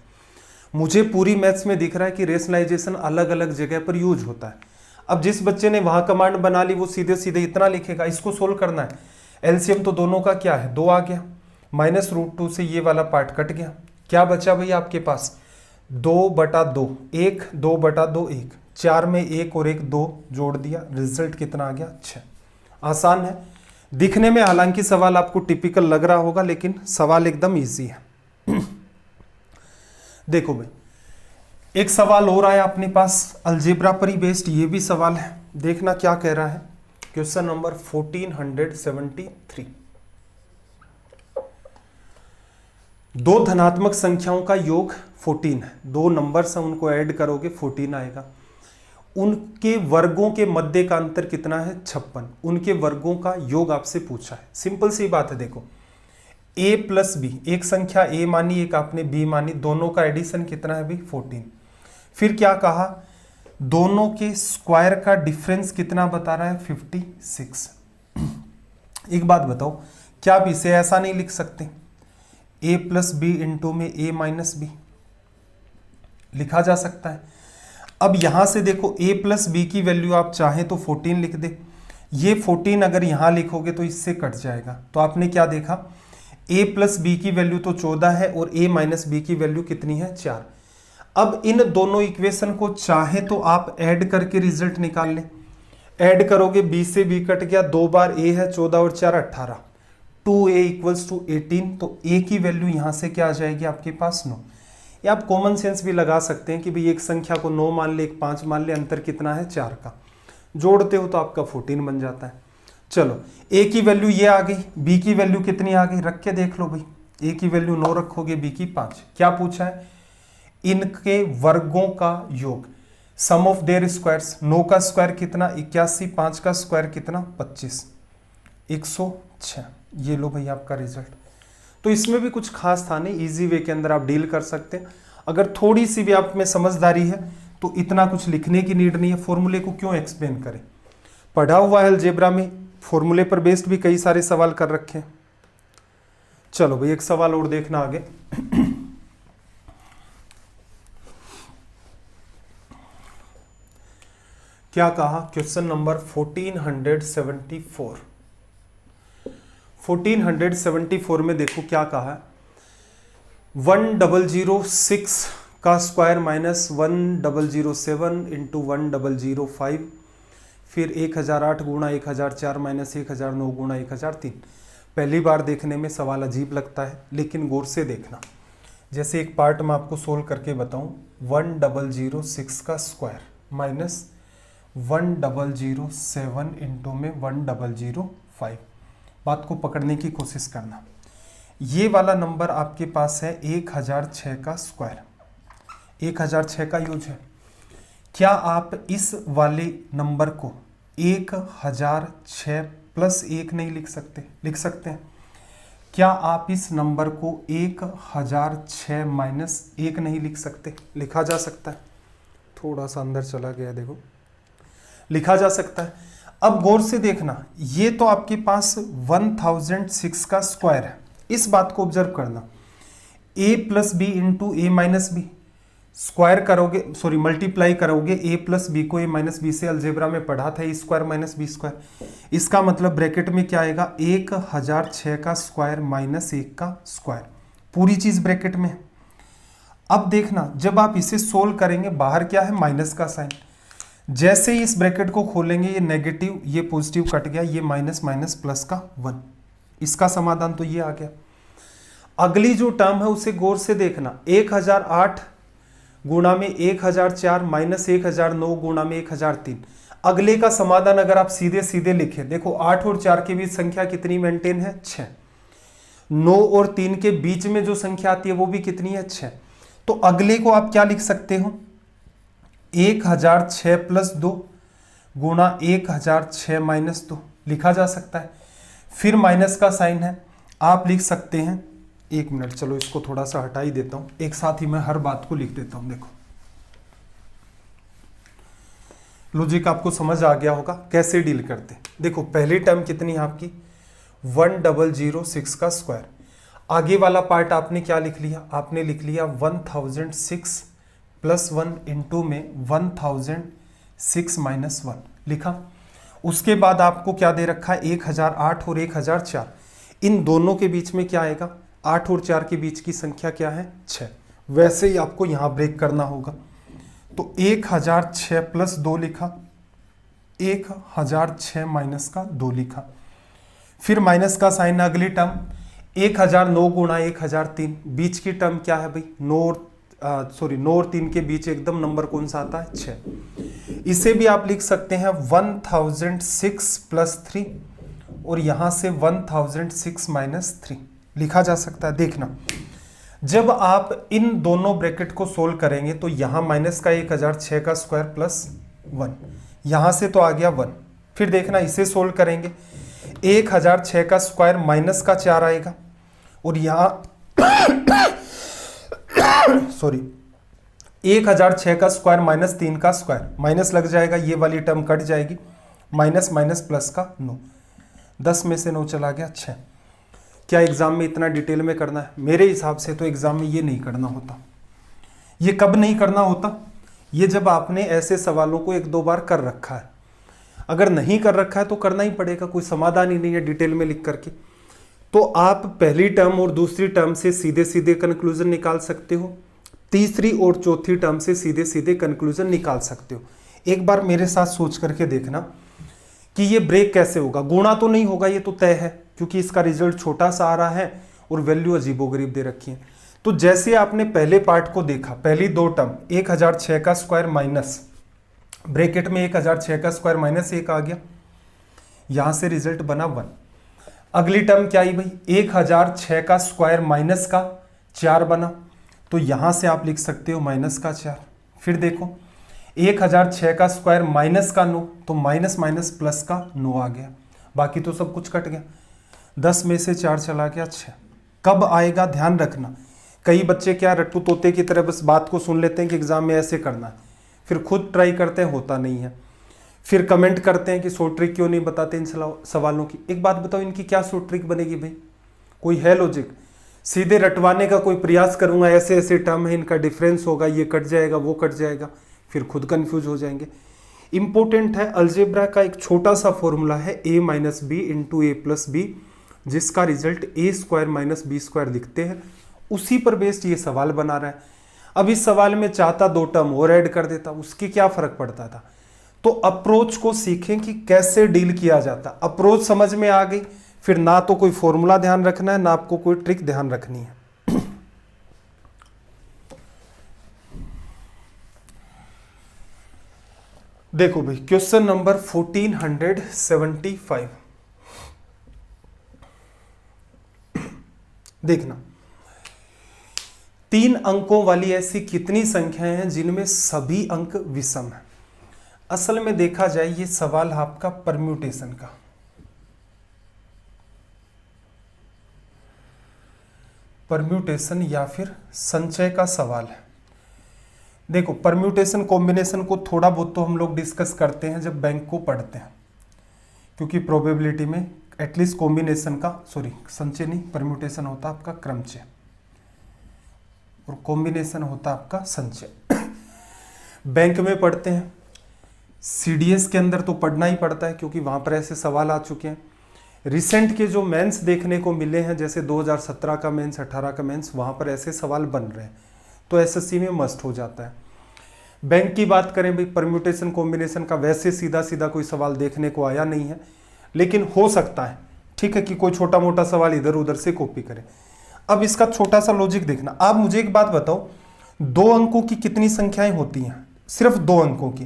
मुझे पूरी मैथ्स में दिख रहा है कि रेशनलाइजेशन अलग अलग जगह पर यूज होता है। अब जिस बच्चे ने वहाँ कमांड बना ली वो सीधे सीधे इतना लिखेगा, इसको सोल्व करना है। एलसीएम तो दोनों का क्या है 2 आ गया, -√2 से ये वाला पार्ट कट गया, क्या बचा भैया आपके पास 2/2, 1 2/2 1, 4 में 1 और 1 2 जोड़ दिया, रिजल्ट कितना आ गया 6। आसान है। दिखने में हालांकि सवाल आपको टिपिकल लग रहा होगा, लेकिन सवाल एकदम इजी है। देखो भाई, एक सवाल और आया अपने पास अलजेब्रा पर ही बेस्ड, ये भी सवाल है। देखना क्या कह रहा है। Question number 1473। दो धनात्मक संख्याओं का योग 14 है। दो नंबर्स हैं, उनको ऐड करोगे 14 आएगा। उनके वर्गों के मध्य का अंतर कितना है? 56। उनके वर्गों का योग आपसे पूछा है। सिंपल सी बात है। देखो a प्लस बी, एक संख्या a मानी, एक आपने b मानी, दोनों का एडिशन कितना है भाई? 14। फिर क्या कहा? दोनों के स्क्वायर का डिफरेंस कितना बता रहा है? 56। एक बात बताओ, क्या आप इसे ऐसा नहीं लिख सकते? a प्लस बी इंटू में a माइनस बी लिखा जा सकता है। अब यहां से देखो, a प्लस बी की वैल्यू आप चाहें तो 14 लिख दे। ये 14 अगर यहां लिखोगे तो इससे कट जाएगा। तो आपने क्या देखा? a प्लस बी की वैल्यू तो 14 है और a माइनस बी की वैल्यू कितनी है? 4। अब इन दोनों इक्वेशन को चाहे तो आप ऐड करके रिजल्ट निकाल लें। ऐड करोगे, b से b कट गया, 2 बार a है 14 और 4 18, 2a इक्वल्स टू 18। तो a की वैल्यू यहां से क्या आ जाएगी आपके पास? 9। या आप कॉमन सेंस भी लगा सकते हैं कि भाई एक संख्या को 9 मान ले, एक 5 मान ले, अंतर कितना है? 4 का। जोड़ते हो तो आपका 14 बन जाता है। चलो, a की वैल्यू ये आ गई, b की वैल्यू कितनी आ गई? रख के देख लो भाई। a की वैल्यू 9 रखोगे, b की 5। क्या पूछा है? इनके वर्गों का योग, सम ऑफ देयर स्क्वायर्स। 9 का स्क्वायर कितना? 81। 5 का स्क्वायर कितना? 25। 106। ये लो भाई आपका रिजल्ट। तो इसमें भी कुछ खास था नहीं, इजी वे के अंदर आप डील कर सकते हैं। अगर थोड़ी सी भी आप में समझदारी है तो इतना कुछ लिखने की नीड नहीं है। फॉर्मूले को क्यों एक्सप्लेन करें? पढ़ा हुआ है अलजेब्रा में, फॉर्मूले पर बेस्ड भी कई सारे सवाल कर रखे हैं। चलो भाई, एक सवाल और देखना आगे। क्या कहा? Question number 1474। 1474 में देखो क्या कहा है। 1006 का स्क्वायर माइनस 1007 इंटू 1005, फिर 1008 गुणा 1004 माइनस 1009 गुणा 1003। पहली बार देखने में सवाल अजीब लगता है, लेकिन गौर से देखना। जैसे एक पार्ट में आपको सोल्व करके बताऊं, 1006 का स्क्वायर माइनस 1007 इंटू में 1005। बात को पकड़ने की कोशिश करना। ये वाला नंबर आपके पास है 1006 का स्क्वायर, 1006 का यूज है। क्या आप इस वाले नंबर को 1006 प्लस 1 नहीं लिख सकते? लिख सकते हैं। क्या आप इस नंबर को 1006 माइनस 1 नहीं लिख सकते? लिखा जा सकता है। थोड़ा सा अंदर चला गया, देखो, लिखा जा सकता है। अब गौर से देखना, ये तो आपके पास 1006 का स्क्वायर है। इस बात को ऑब्जर्व करना, a plus b into a minus b square करोगे, सॉरी मल्टीप्लाई करोगे a प्लस बी को a माइनस बी से। अलजेब्रा में पढ़ा था, a square minus b square. इसका मतलब ब्रैकेट में क्या आएगा? 1006 का स्क्वायर माइनस 1 का स्क्वायर, पूरी चीज ब्रैकेट में। अब देखना, जब आप इसे सोल्व करेंगे, बाहर क्या है? माइनस का साइन। जैसे ही इस ब्रैकेट को खोलेंगे, ये नेगेटिव, ये पॉजिटिव कट गया, ये माइनस माइनस प्लस का 1। इसका समाधान तो ये आ गया। अगली जो टर्म है उसे गौर से देखना, 1008 गुणा में 1004 माइनस 1009 गुणा में 1003। अगले का समाधान अगर आप सीधे सीधे लिखें, देखो 8 और 4 के बीच संख्या कितनी मेंटेन है? 6। 9 और 3 के बीच में जो संख्या आती है वो भी कितनी है? 6। तो अगले को आप क्या लिख सकते हो? 1006 प्लस 2 गुणा 1006 माइनस 2 लिखा जा सकता है। फिर माइनस का साइन है, आप लिख सकते हैं, एक मिनट, चलो इसको थोड़ा सा हटा ही देता हूं, एक साथ ही मैं हर बात को लिख देता हूं। देखो, लॉजिक आपको समझ आ गया होगा कैसे डील करते। देखो, पहली टर्म कितनी है आपकी? 1006 का स्क्वायर। आगे वाला पार्ट आपने क्या लिख लिया? आपने लिख लिया 1006 प्लस 1 इंटू में 1006 माइनस 1 लिखा। उसके बाद आपको क्या दे रखा है? 1008 और 1004। इन दोनों के बीच में क्या आएगा? 8 और 4 के बीच की संख्या क्या है? 6। वैसे ही आपको यहां ब्रेक करना होगा। तो 1006 प्लस 2 लिखा, 1006 माइनस का 2 लिखा। फिर माइनस का साइन, अगली टर्म 1009 गुणा 1003, बीच की टर्म क्या है भाई, 9 और 3 के बीच एकदम नंबर कौन सा आता है, 6। इसे भी आप लिख सकते हैं 1006 प्लस 3, और यहां से 1006 माइनस 3 लिखा जा सकता है। देखना, जब आप इन दोनों ब्रैकेट को सोल्व करेंगे तो यहां माइनस का 1006 का स्क्वायर प्लस 1, यहां से तो आ गया 1। फिर देखना, इसे सोल्व करेंगे, 1006 का स्क्वायर माइनस का 4 आएगा, और यहां सॉरी 1006 का स्क्वायर माइनस 3 का स्क्वायर, माइनस लग जाएगा, ये वाली टर्म कट जाएगी, माइनस माइनस प्लस का 9, 10 में से 9 चला गया 6। क्या एग्जाम में इतना डिटेल में करना है? मेरे हिसाब से तो एग्जाम में ये नहीं करना होता। ये कब नहीं करना होता? ये जब आपने ऐसे सवालों को 1-2 बार कर रखा है। अगर नहीं कर रखा है तो करना ही पड़ेगा, कोई समाधान ही नहीं है डिटेल में लिख करके। तो आप पहली टर्म और दूसरी टर्म से सीधे सीधे कंक्लूजन निकाल सकते हो, तीसरी और चौथी टर्म से सीधे सीधे कंक्लूजन निकाल सकते हो। एक बार मेरे साथ सोच करके देखना कि ये ब्रेक कैसे होगा। गुणा तो नहीं होगा, ये तो तय है, क्योंकि इसका रिजल्ट छोटा सा आ रहा है और वैल्यू अजीबोगरीब दे रखी है। तो जैसे आपने पहले पार्ट को देखा, पहली 2 टर्म 1006 का स्क्वायर माइनस, ब्रैकेट में 1006 का स्क्वायर माइनस 1 आ गया, यहां से रिजल्ट बना 1। अगली टर्म क्या आई भाई, 1006 का स्क्वायर माइनस का 4 बना, तो यहां से आप लिख सकते हो माइनस का 4। फिर देखो 1006 का स्क्वायर माइनस का 9, तो माइनस माइनस प्लस का 9 आ गया, बाकी तो सब कुछ कट गया, 10 में से 4 चला गया 6। कब आएगा ध्यान रखना, कई बच्चे क्या रट्टू तोते की तरह बस बात को सुन लेते हैं कि एग्जाम में ऐसे करना है, फिर खुद ट्राई करते हैं, होता नहीं है, फिर कमेंट करते हैं कि शॉर्ट ट्रिक क्यों नहीं बताते इन सवालों की। एक बात बताओ, इनकी क्या शॉर्ट ट्रिक बनेगी भाई? कोई है लॉजिक? सीधे रटवाने का कोई प्रयास करूंगा, ऐसे ऐसे टर्म है, इनका डिफरेंस होगा, ये कट जाएगा, वो कट जाएगा, फिर खुद कंफ्यूज हो जाएंगे। इंपॉर्टेंट है, अलजेब्रा का एक छोटा सा फॉर्मूला है a minus b into a plus b, जिसका result a square minus b square लिखते हैं, उसी पर बेस्ड ये सवाल बना रहा है। अब इस सवाल में चाहता 2 टर्म और ऐड कर देता, उसकी क्या फर्क पड़ता था? तो अप्रोच को सीखें कि कैसे डील किया जाता। अप्रोच समझ में आ गई, फिर ना तो कोई फॉर्मूला ध्यान रखना है, ना आपको कोई ट्रिक ध्यान रखनी है। देखो भाई, क्वेश्चन नंबर 1475, देखना, 3 अंकों वाली ऐसी कितनी संख्याएं हैं जिनमें सभी अंक विषम हैं? असल में देखा जाए ये सवाल आपका परम्यूटेशन का, परम्यूटेशन या फिर संचय का सवाल है। देखो, परम्यूटेशन कॉम्बिनेशन को थोड़ा बहुत तो हम लोग डिस्कस करते हैं जब बैंक को पढ़ते हैं, क्योंकि प्रोबेबिलिटी में एटलीस्ट कॉम्बिनेशन का, सॉरी संचय नहीं, परम्यूटेशन होता आपका क्रमचय और कॉम्बिनेशन होता आपका संचय। बैंक में पढ़ते हैं, सीडीएस के अंदर तो पढ़ना ही पड़ता है क्योंकि वहां पर ऐसे सवाल आ चुके हैं। रिसेंट के जो मेंस देखने को मिले हैं, जैसे 2017 का मेंस, 18 का मेंस, वहां पर ऐसे सवाल बन रहे हैं, तो एसएससी में मस्ट हो जाता है। बैंक की बात करें भाई, परम्यूटेशन कॉम्बिनेशन का वैसे सीधा सीधा कोई सवाल देखने को आया नहीं है, लेकिन हो सकता है, ठीक है, कि कोई छोटा मोटा सवाल इधर उधर से कॉपी करे। अब इसका छोटा सा लॉजिक देखना। आप मुझे एक बात बताओ, 2 अंकों की कितनी संख्याएं होती हैं? सिर्फ 2 अंकों की।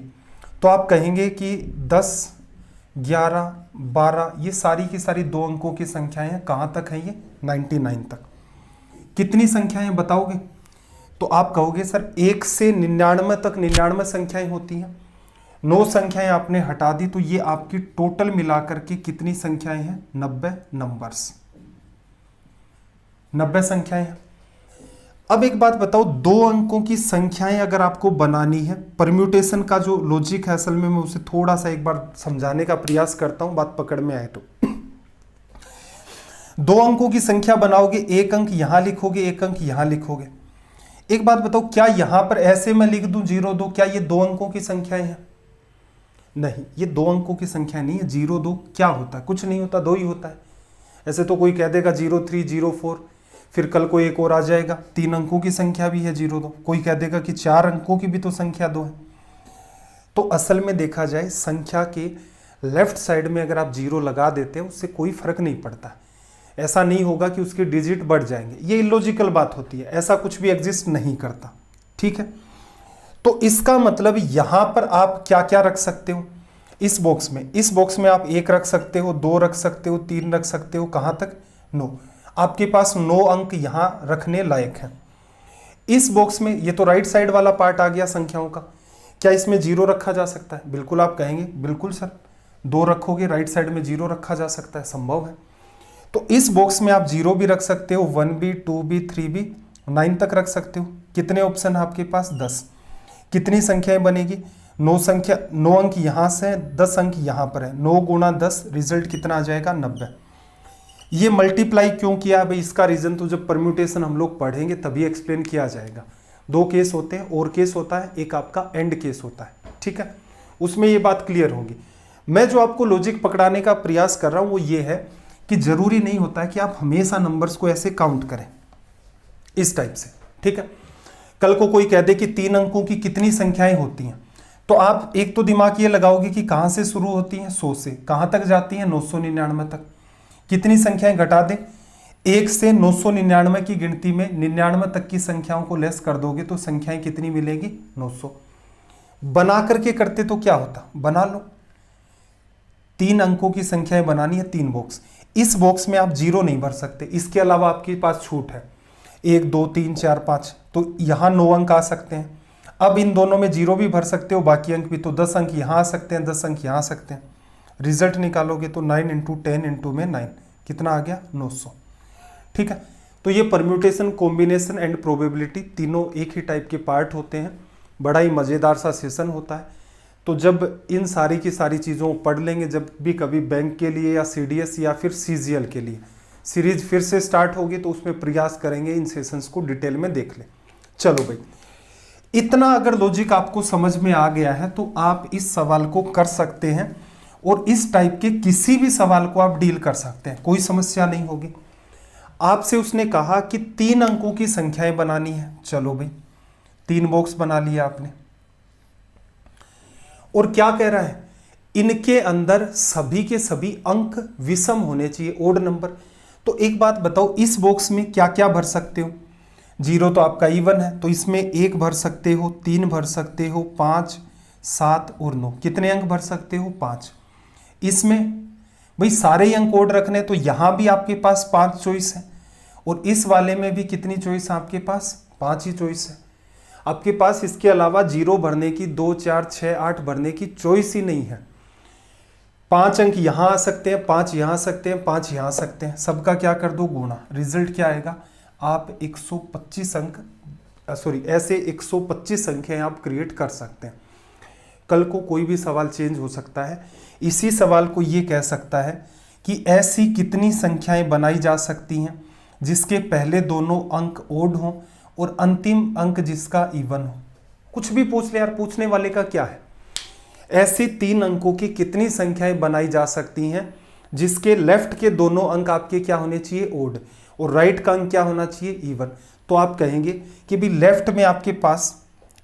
तो आप कहेंगे कि 10, 11, 12, ये सारी की सारी 2 अंकों की संख्याएं हैं। कहां तक है ये? 99 तक। कितनी संख्याएं बताओगे? तो आप कहोगे सर 1 से 99 तक 99 संख्याएं होती हैं। 9 संख्याएं आपने हटा दी, तो ये आपकी टोटल मिलाकर के कितनी संख्याएं हैं? 90 नंबर्स, 90 संख्याएं हैं। अब एक बात बताओ, 2 अंकों की संख्याएं अगर आपको बनानी है, परम्यूटेशन का जो लॉजिक है असल में मैं उसे थोड़ा सा एक बार समझाने का प्रयास करता हूं, बात पकड़ में आए तो। 2 अंकों की संख्या बनाओगे, 1 अंक यहां लिखोगे, 1 अंक यहां लिखोगे। एक बात बताओ, क्या यहां पर ऐसे मैं लिख दूं 0, 2, क्या ये 2 अंकों की संख्याएं हैं? नहीं, ये 2 अंकों की संख्या नहीं है। 0, 2 क्या होता है? कुछ नहीं होता, 2 ही होता है। ऐसे तो कोई कह देगा 03, 04, फिर कल को एक और आ जाएगा 3 अंकों की संख्या भी है 0, 2, कोई कह देगा कि 4 अंकों की भी तो संख्या 2 है। तो असल में देखा जाए संख्या के लेफ्ट साइड में अगर आप 0 लगा देते हैं उससे कोई फर्क नहीं पड़ता। ऐसा नहीं होगा कि उसके डिजिट बढ़ जाएंगे, ये इलॉजिकल बात होती है, ऐसा कुछ भी एग्जिस्ट नहीं करता। ठीक है, तो इसका मतलब यहां पर आप क्या क्या रख सकते हो इस बॉक्स में। इस बॉक्स में आप 1 रख सकते हो, 2 रख सकते हो, 3 रख सकते हो, कहां तक 9। आपके पास 9 अंक यहां रखने लायक है। इस बॉक्स में ये तो राइट साइड वाला पार्ट आ गया संख्याओं का। क्या इसमें 0 रखा जा सकता है? बिल्कुल। आप कहेंगे बिल्कुल सर, 2 रखोगे राइट साइड में 0 रखा जा सकता है, संभव है। तो इस बॉक्स में आप 0 भी रख सकते हो, 1 भी, 2 भी, 3 भी, 9 तक रख सकते हो। कितने ऑप्शन है आपके पास? 10। कितनी संख्याएं बनेगी? 9 अंक यहां से, 10 अंक यहां पर है। 9 गुणा 10, रिजल्ट कितना आ जाएगा? 90। ये मल्टीप्लाई क्यों किया भाई? इसका रीजन तो जब परम्यूटेशन हम लोग पढ़ेंगे तभी एक्सप्लेन किया जाएगा। 2 केस होते हैं, और केस होता है, एक आपका एंड केस होता है। ठीक है, उसमें ये बात क्लियर होगी। मैं जो आपको लॉजिक पकड़ाने का प्रयास कर रहा हूं वो ये है कि जरूरी नहीं होता है कि आप हमेशा नंबर्स को ऐसे काउंट करें इस टाइप से। ठीक है, कल को कोई कह दे कि 3 अंकों की कितनी संख्याएं होती हैं, तो आप एक तो दिमाग ये लगाओगे कि कहां से शुरू होती हैं? 100 से। कहां तक जाती हैं? 999 तक। कितनी संख्याएं घटा दें? 1 से 999 की गिनती में 99 तक की संख्याओं को लेस कर दोगे तो संख्याएं कितनी मिलेगी? 900। बना करके करते तो क्या होता? बना लो, 3 अंकों की संख्याएं बनानी है, 3 बॉक्स। इस बॉक्स में आप 0 नहीं भर सकते, इसके अलावा आपके पास छूट है 1 2 3 4 5, तो यहां 9 अंक आ सकते हैं। अब इन दोनों में 0 भी भर सकते हो, बाकी अंक भी, तो 10 अंक यहां आ सकते हैं, 10 अंक यहां आ सकते हैं। रिजल्ट निकालोगे तो 9 इंटू 10 इंटू में 9 कितना आ गया? 900। ठीक है, तो ये परम्यूटेशन, कॉम्बिनेशन एंड प्रोबेबिलिटी तीनों एक ही टाइप के पार्ट होते हैं। बड़ा ही मज़ेदार सा सेशन होता है। तो जब इन सारी की सारी चीज़ों को पढ़ लेंगे, जब भी कभी बैंक के लिए या CDS या फिर CGL के लिए सीरीज फिर से स्टार्ट होगी तो उसमें प्रयास करेंगे इन सेशंस को डिटेल में देख लें। चलो भाई, इतना अगर लॉजिक आपको समझ में आ गया है तो आप इस सवाल को कर सकते हैं और इस टाइप के किसी भी सवाल को आप डील कर सकते हैं, कोई समस्या नहीं होगी। आपसे उसने कहा कि 3 अंकों की संख्याएं बनानी है। चलो भाई, 3 बॉक्स बना लिया आपने। और क्या कह रहा है? इनके अंदर सभी के सभी अंक विषम होने चाहिए, ओड नंबर। तो एक बात बताओ, इस बॉक्स में क्या क्या भर सकते हो? 0 तो आपका इवन है, तो इसमें 1 भर सकते हो, 3 भर सकते हो, 5, 7 और 9। कितने अंक भर सकते हो? 5। इसमें भाई सारे ही अंक ओड रखने, तो यहां भी आपके पास 5 चॉइस है, और इस वाले में भी कितनी चॉइस है आपके पास? 5 ही चॉइस है। आपके पास इसके अलावा 0 भरने की, 2 4 6 8 भरने की चॉइस ही नहीं है। 5 अंक यहां आ सकते हैं, 5 यहां आ सकते हैं, 5 यहां आ सकते हैं। सबका क्या कर दो? गुणा। रिजल्ट क्या आएगा? आप 125 अंक, सॉरी, ऐसे 125 संख्याएं आप क्रिएट कर सकते हैं। कल को कोई भी सवाल चेंज हो सकता है। इसी सवाल को ये कह सकता है कि ऐसी कितनी संख्याएं बनाई जा सकती हैं जिसके पहले दोनों अंक ओड हों और अंतिम अंक जिसका इवन हो। कुछ भी पूछ ले यार, पूछने वाले का क्या है। ऐसी 3 अंकों की कितनी संख्याएं बनाई जा सकती हैं जिसके लेफ्ट के दोनों अंक आपके क्या होने चाहिए? ओड, और राइट का अंक क्या होना चाहिए? इवन। तो आप कहेंगे कि भी लेफ्ट में आपके पास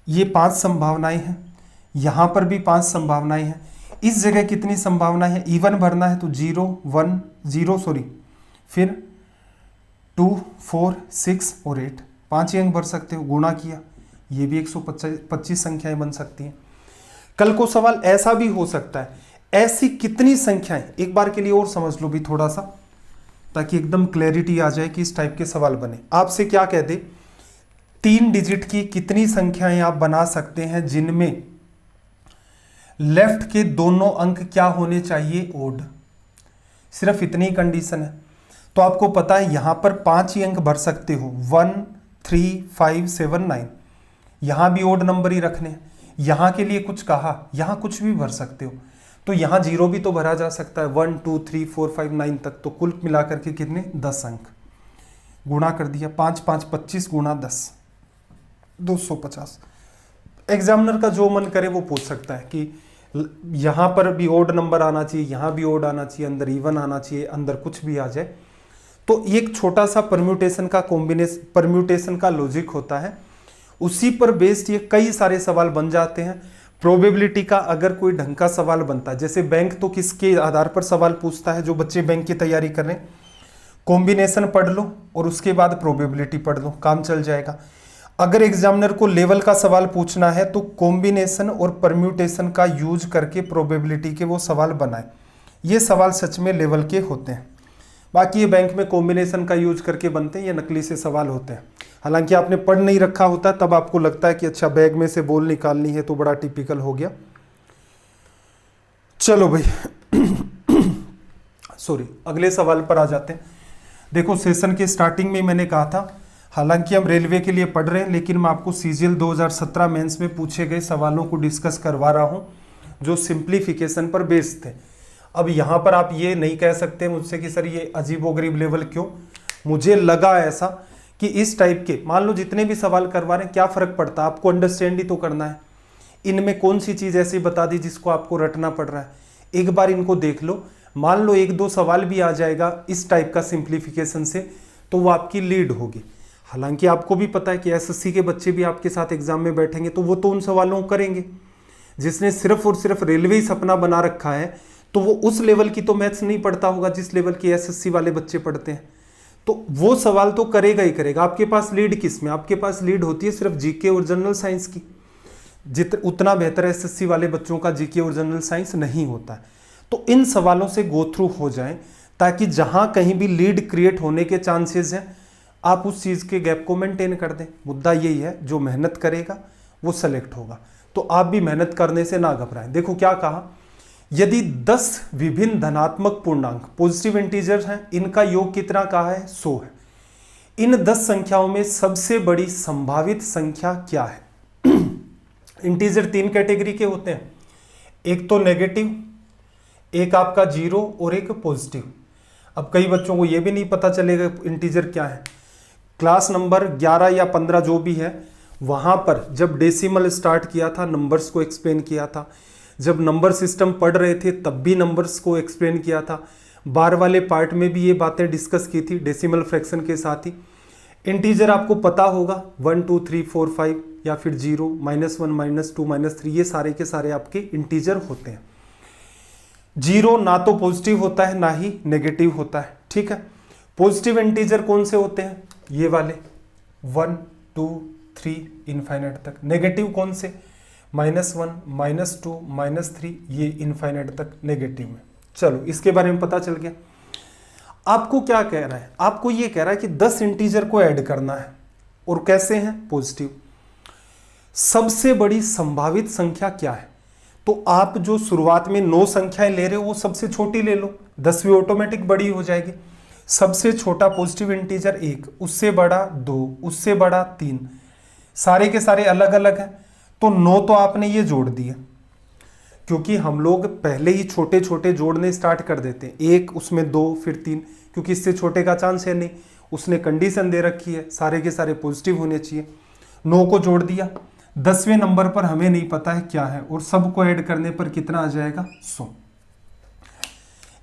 ये 5 संभावनाएं हैं, यहां पर भी 5 संभावनाएं हैं, इस जगह कितनी संभावना है? इवन भरना है तो 0 1 0 सॉरी, फिर 2 4 6 और 8, 5 ही अंक भर सकते हो। गुणा किया, ये भी 125 संख्याएं बन सकती हैं। कल को सवाल ऐसा भी हो सकता है, ऐसी कितनी संख्याएं, एक बार के लिए और समझ लो भी थोड़ा सा, ताकि एकदम क्लैरिटी आ जाए कि इस टाइप के सवाल बने। आपसे क्या कह दे, 3 डिजिट की कितनी संख्याएं आप बना सकते हैं जिनमें लेफ्ट के दोनों अंक क्या होने चाहिए? ओड। सिर्फ इतनी कंडीशन है। तो आपको पता है यहां पर 5 ही अंक भर सकते हो, 1 3 5 7 9। यहां भी ओड नंबर ही रखने हैं। यहां के लिए कुछ कहा, यहां कुछ भी भर सकते हो, तो यहां 0 भी तो भरा जा सकता है, 1 2 3 4 5 9 तक। तो कुल मिलाकर के कितने? 10 अंक। गुणा कर दिया, 5 5 25 गुणा 10 250। एग्जामिनर का जो मन करे वो पूछ सकता है कि यहां पर भी ओड नंबर आना चाहिए, यहां भी ओड आना चाहिए, अंदर इवन आना चाहिए, अंदर कुछ भी आ जाए। तो एक छोटा सा परम्यूटेशन का कॉम्बिनेशन, परम्यूटेशन का लॉजिक होता है, उसी पर बेस्ड ये कई सारे सवाल बन जाते हैं। प्रोबेबिलिटी का अगर कोई ढंग का सवाल बनता है, जैसे बैंक तो किसके आधार पर सवाल पूछता है, जो बच्चे बैंक की तैयारी कर रहे हैं, कॉम्बिनेशन पढ़ लो और उसके बाद प्रोबेबिलिटी पढ़ लो, काम चल जाएगा। अगर एग्जामिनर को लेवल का सवाल पूछना है तो कॉम्बिनेशन और परम्यूटेशन का यूज करके प्रोबेबिलिटी के वो सवाल बनाए। ये सवाल सच में लेवल के होते हैं। बाकी ये बैंक में कॉम्बिनेशन का यूज करके बनते हैं, ये नकली से सवाल होते हैं। हालांकि आपने पढ़ नहीं रखा होता, तब आपको लगता है कि अच्छा बैग में से बॉल निकालनी है, तो बड़ा टिपिकल हो गया। चलो भाई सॉरी, अगले सवाल पर आ जाते हैं। देखो सेशन के स्टार्टिंग में मैंने कहा था, हालांकि हम रेलवे के लिए पढ़ रहे हैं, लेकिन मैं आपको सीजीएल 2017 मेंस में पूछे गए सवालों को डिस्कस करवा रहा हूं जो सिंप्लीफिकेशन पर बेस्ड थे। अब यहां पर आप ये नहीं कह सकते मुझसे कि सर ये अजीबोगरीब लेवल क्यों। मुझे लगा ऐसा कि इस टाइप के, मान लो जितने भी सवाल करवा रहे हैं, क्या फर्क पड़ता है, आपको अंडरस्टैंड ही तो करना है। इनमें कौन सी चीज ऐसी बता दी जिसको आपको रटना पड़ रहा है। एक बार इनको देख लो, मान लो एक दो सवाल भी आ जाएगा इस टाइप का सिंप्लीफिकेशन से, तो वो आपकी लीड होगी। हालांकि आपको भी पता है कि एसएससी के बच्चे भी आपके साथ एग्जाम में बैठेंगे, तो वो तो उन सवालों को करेंगे। जिसने सिर्फ और सिर्फ रेलवे ही सपना बना रखा है, तो वो उस लेवल की तो मैथ्स नहीं पढ़ता होगा जिस लेवल की एसएससी वाले बच्चे पढ़ते हैं। तो वो सवाल तो करेगा ही करेगा। आपके पास लीड किस में, आपके पास लीड होती है सिर्फ जीके और जनरल साइंस की। उतना बेहतर एसएससी वाले बच्चों का जीके और जनरल साइंस नहीं होता है। तो इन सवालों से गो थ्रू हो जाएं, ताकि जहां कहीं भी लीड क्रिएट होने के चांसेस हैं, आप उस चीज के गैप को मेंटेन कर दें। मुद्दा यही है, जो मेहनत करेगा वो सेलेक्ट होगा। तो आप भी मेहनत करने से ना घबराएं। देखो क्या कहा, यदि 10 विभिन्न धनात्मक पूर्णांक पॉजिटिव इंटीजर हैं, इनका योग कितना कहा है, 100 है। इन 10 संख्याओं में सबसे बड़ी संभावित संख्या क्या है। इंटीजर 3 कैटेगरी के होते हैं, एक तो नेगेटिव, एक आपका 0 और एक पॉजिटिव। अब कई बच्चों को यह भी नहीं पता चलेगा इंटीजर क्या है। क्लास नंबर 11 या 15 जो भी है, वहां पर जब डेसिमल स्टार्ट किया था, नंबर्स को एक्सप्लेन किया था। जब नंबर सिस्टम पढ़ रहे थे तब भी नंबर्स को एक्सप्लेन किया था। बार वाले पार्ट में भी ये बातें डिस्कस की थी, डेसिमल फ्रैक्शन के साथ ही। इंटीजर आपको पता होगा 1 2 3 4 5, या फिर 0 -1 -2 -3, ये सारे के सारे आपके इंटीजर होते हैं। 0 ना तो पॉजिटिव होता है ना ही नेगेटिव होता है, ठीक है। पॉजिटिव इंटीजर कौन से होते हैं, ये वाले 1 2 3 इनफाइनाइट तक। नेगेटिव कौन से, -1 -2 -3, ये इनफाइनाइट तक नेगेटिव में। चलो इसके बारे में पता चल गया। आपको क्या कह रहा है, आपको ये कह रहा है कि 10 इंटीजर को ऐड करना है, और कैसे हैं, पॉजिटिव। सबसे बड़ी संभावित संख्या क्या है, तो आप जो शुरुआत में 9 संख्याएं ले रहे हो वो सबसे छोटी ले लो, 10वीं ऑटोमेटिक बड़ी हो जाएगी। सबसे छोटा पॉजिटिव इंटीजर 1, उससे बड़ा 2, उससे बड़ा 3, सारे के सारे अलग अलग हैं। तो 9 तो आपने ये जोड़ दिए, क्योंकि हम लोग पहले ही छोटे छोटे जोड़ने स्टार्ट कर देते हैं, 1 उसमें 2 फिर 3, क्योंकि इससे छोटे का चांस है नहीं। उसने कंडीशन दे रखी है, सारे के सारे पॉजिटिव होने चाहिए। 9 को जोड़ दिया, 10वें नंबर पर हमें नहीं पता है क्या है, और सबको ऐड करने पर कितना आ जाएगा, 100।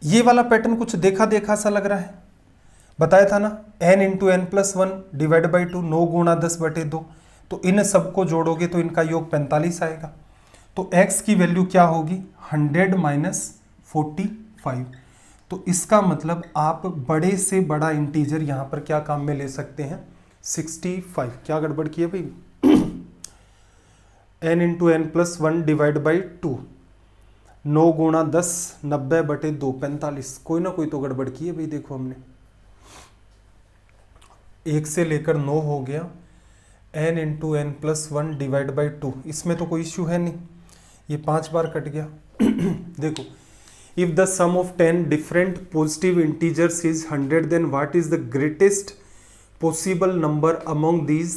ये वाला पैटर्न कुछ देखा देखा सा लग रहा है, बताया था ना, n into n plus 1 divide by 2, 9 गुणा 10/2। तो इन सबको जोड़ोगे तो इनका योग 45 आएगा। तो x की वैल्यू क्या होगी, 100 - 45। तो इसका मतलब आप बड़े से बड़ा इंटीजर यहां पर क्या काम में ले सकते हैं, 65। क्या गड़बड़ की है भाई, n into n plus 1 divide by 2, 9 गुणा 10 90/2, 45। कोई ना कोई तो गड़बड़ की है भाई। देखो हमने 1 से लेकर 9 हो गया, n into n plus 1 divide by 2, इसमें तो कोई इश्यू है नहीं, ये 5 बार कट गया। देखो, if the sum of 10 different positive integers is 100, then what is the greatest possible number among these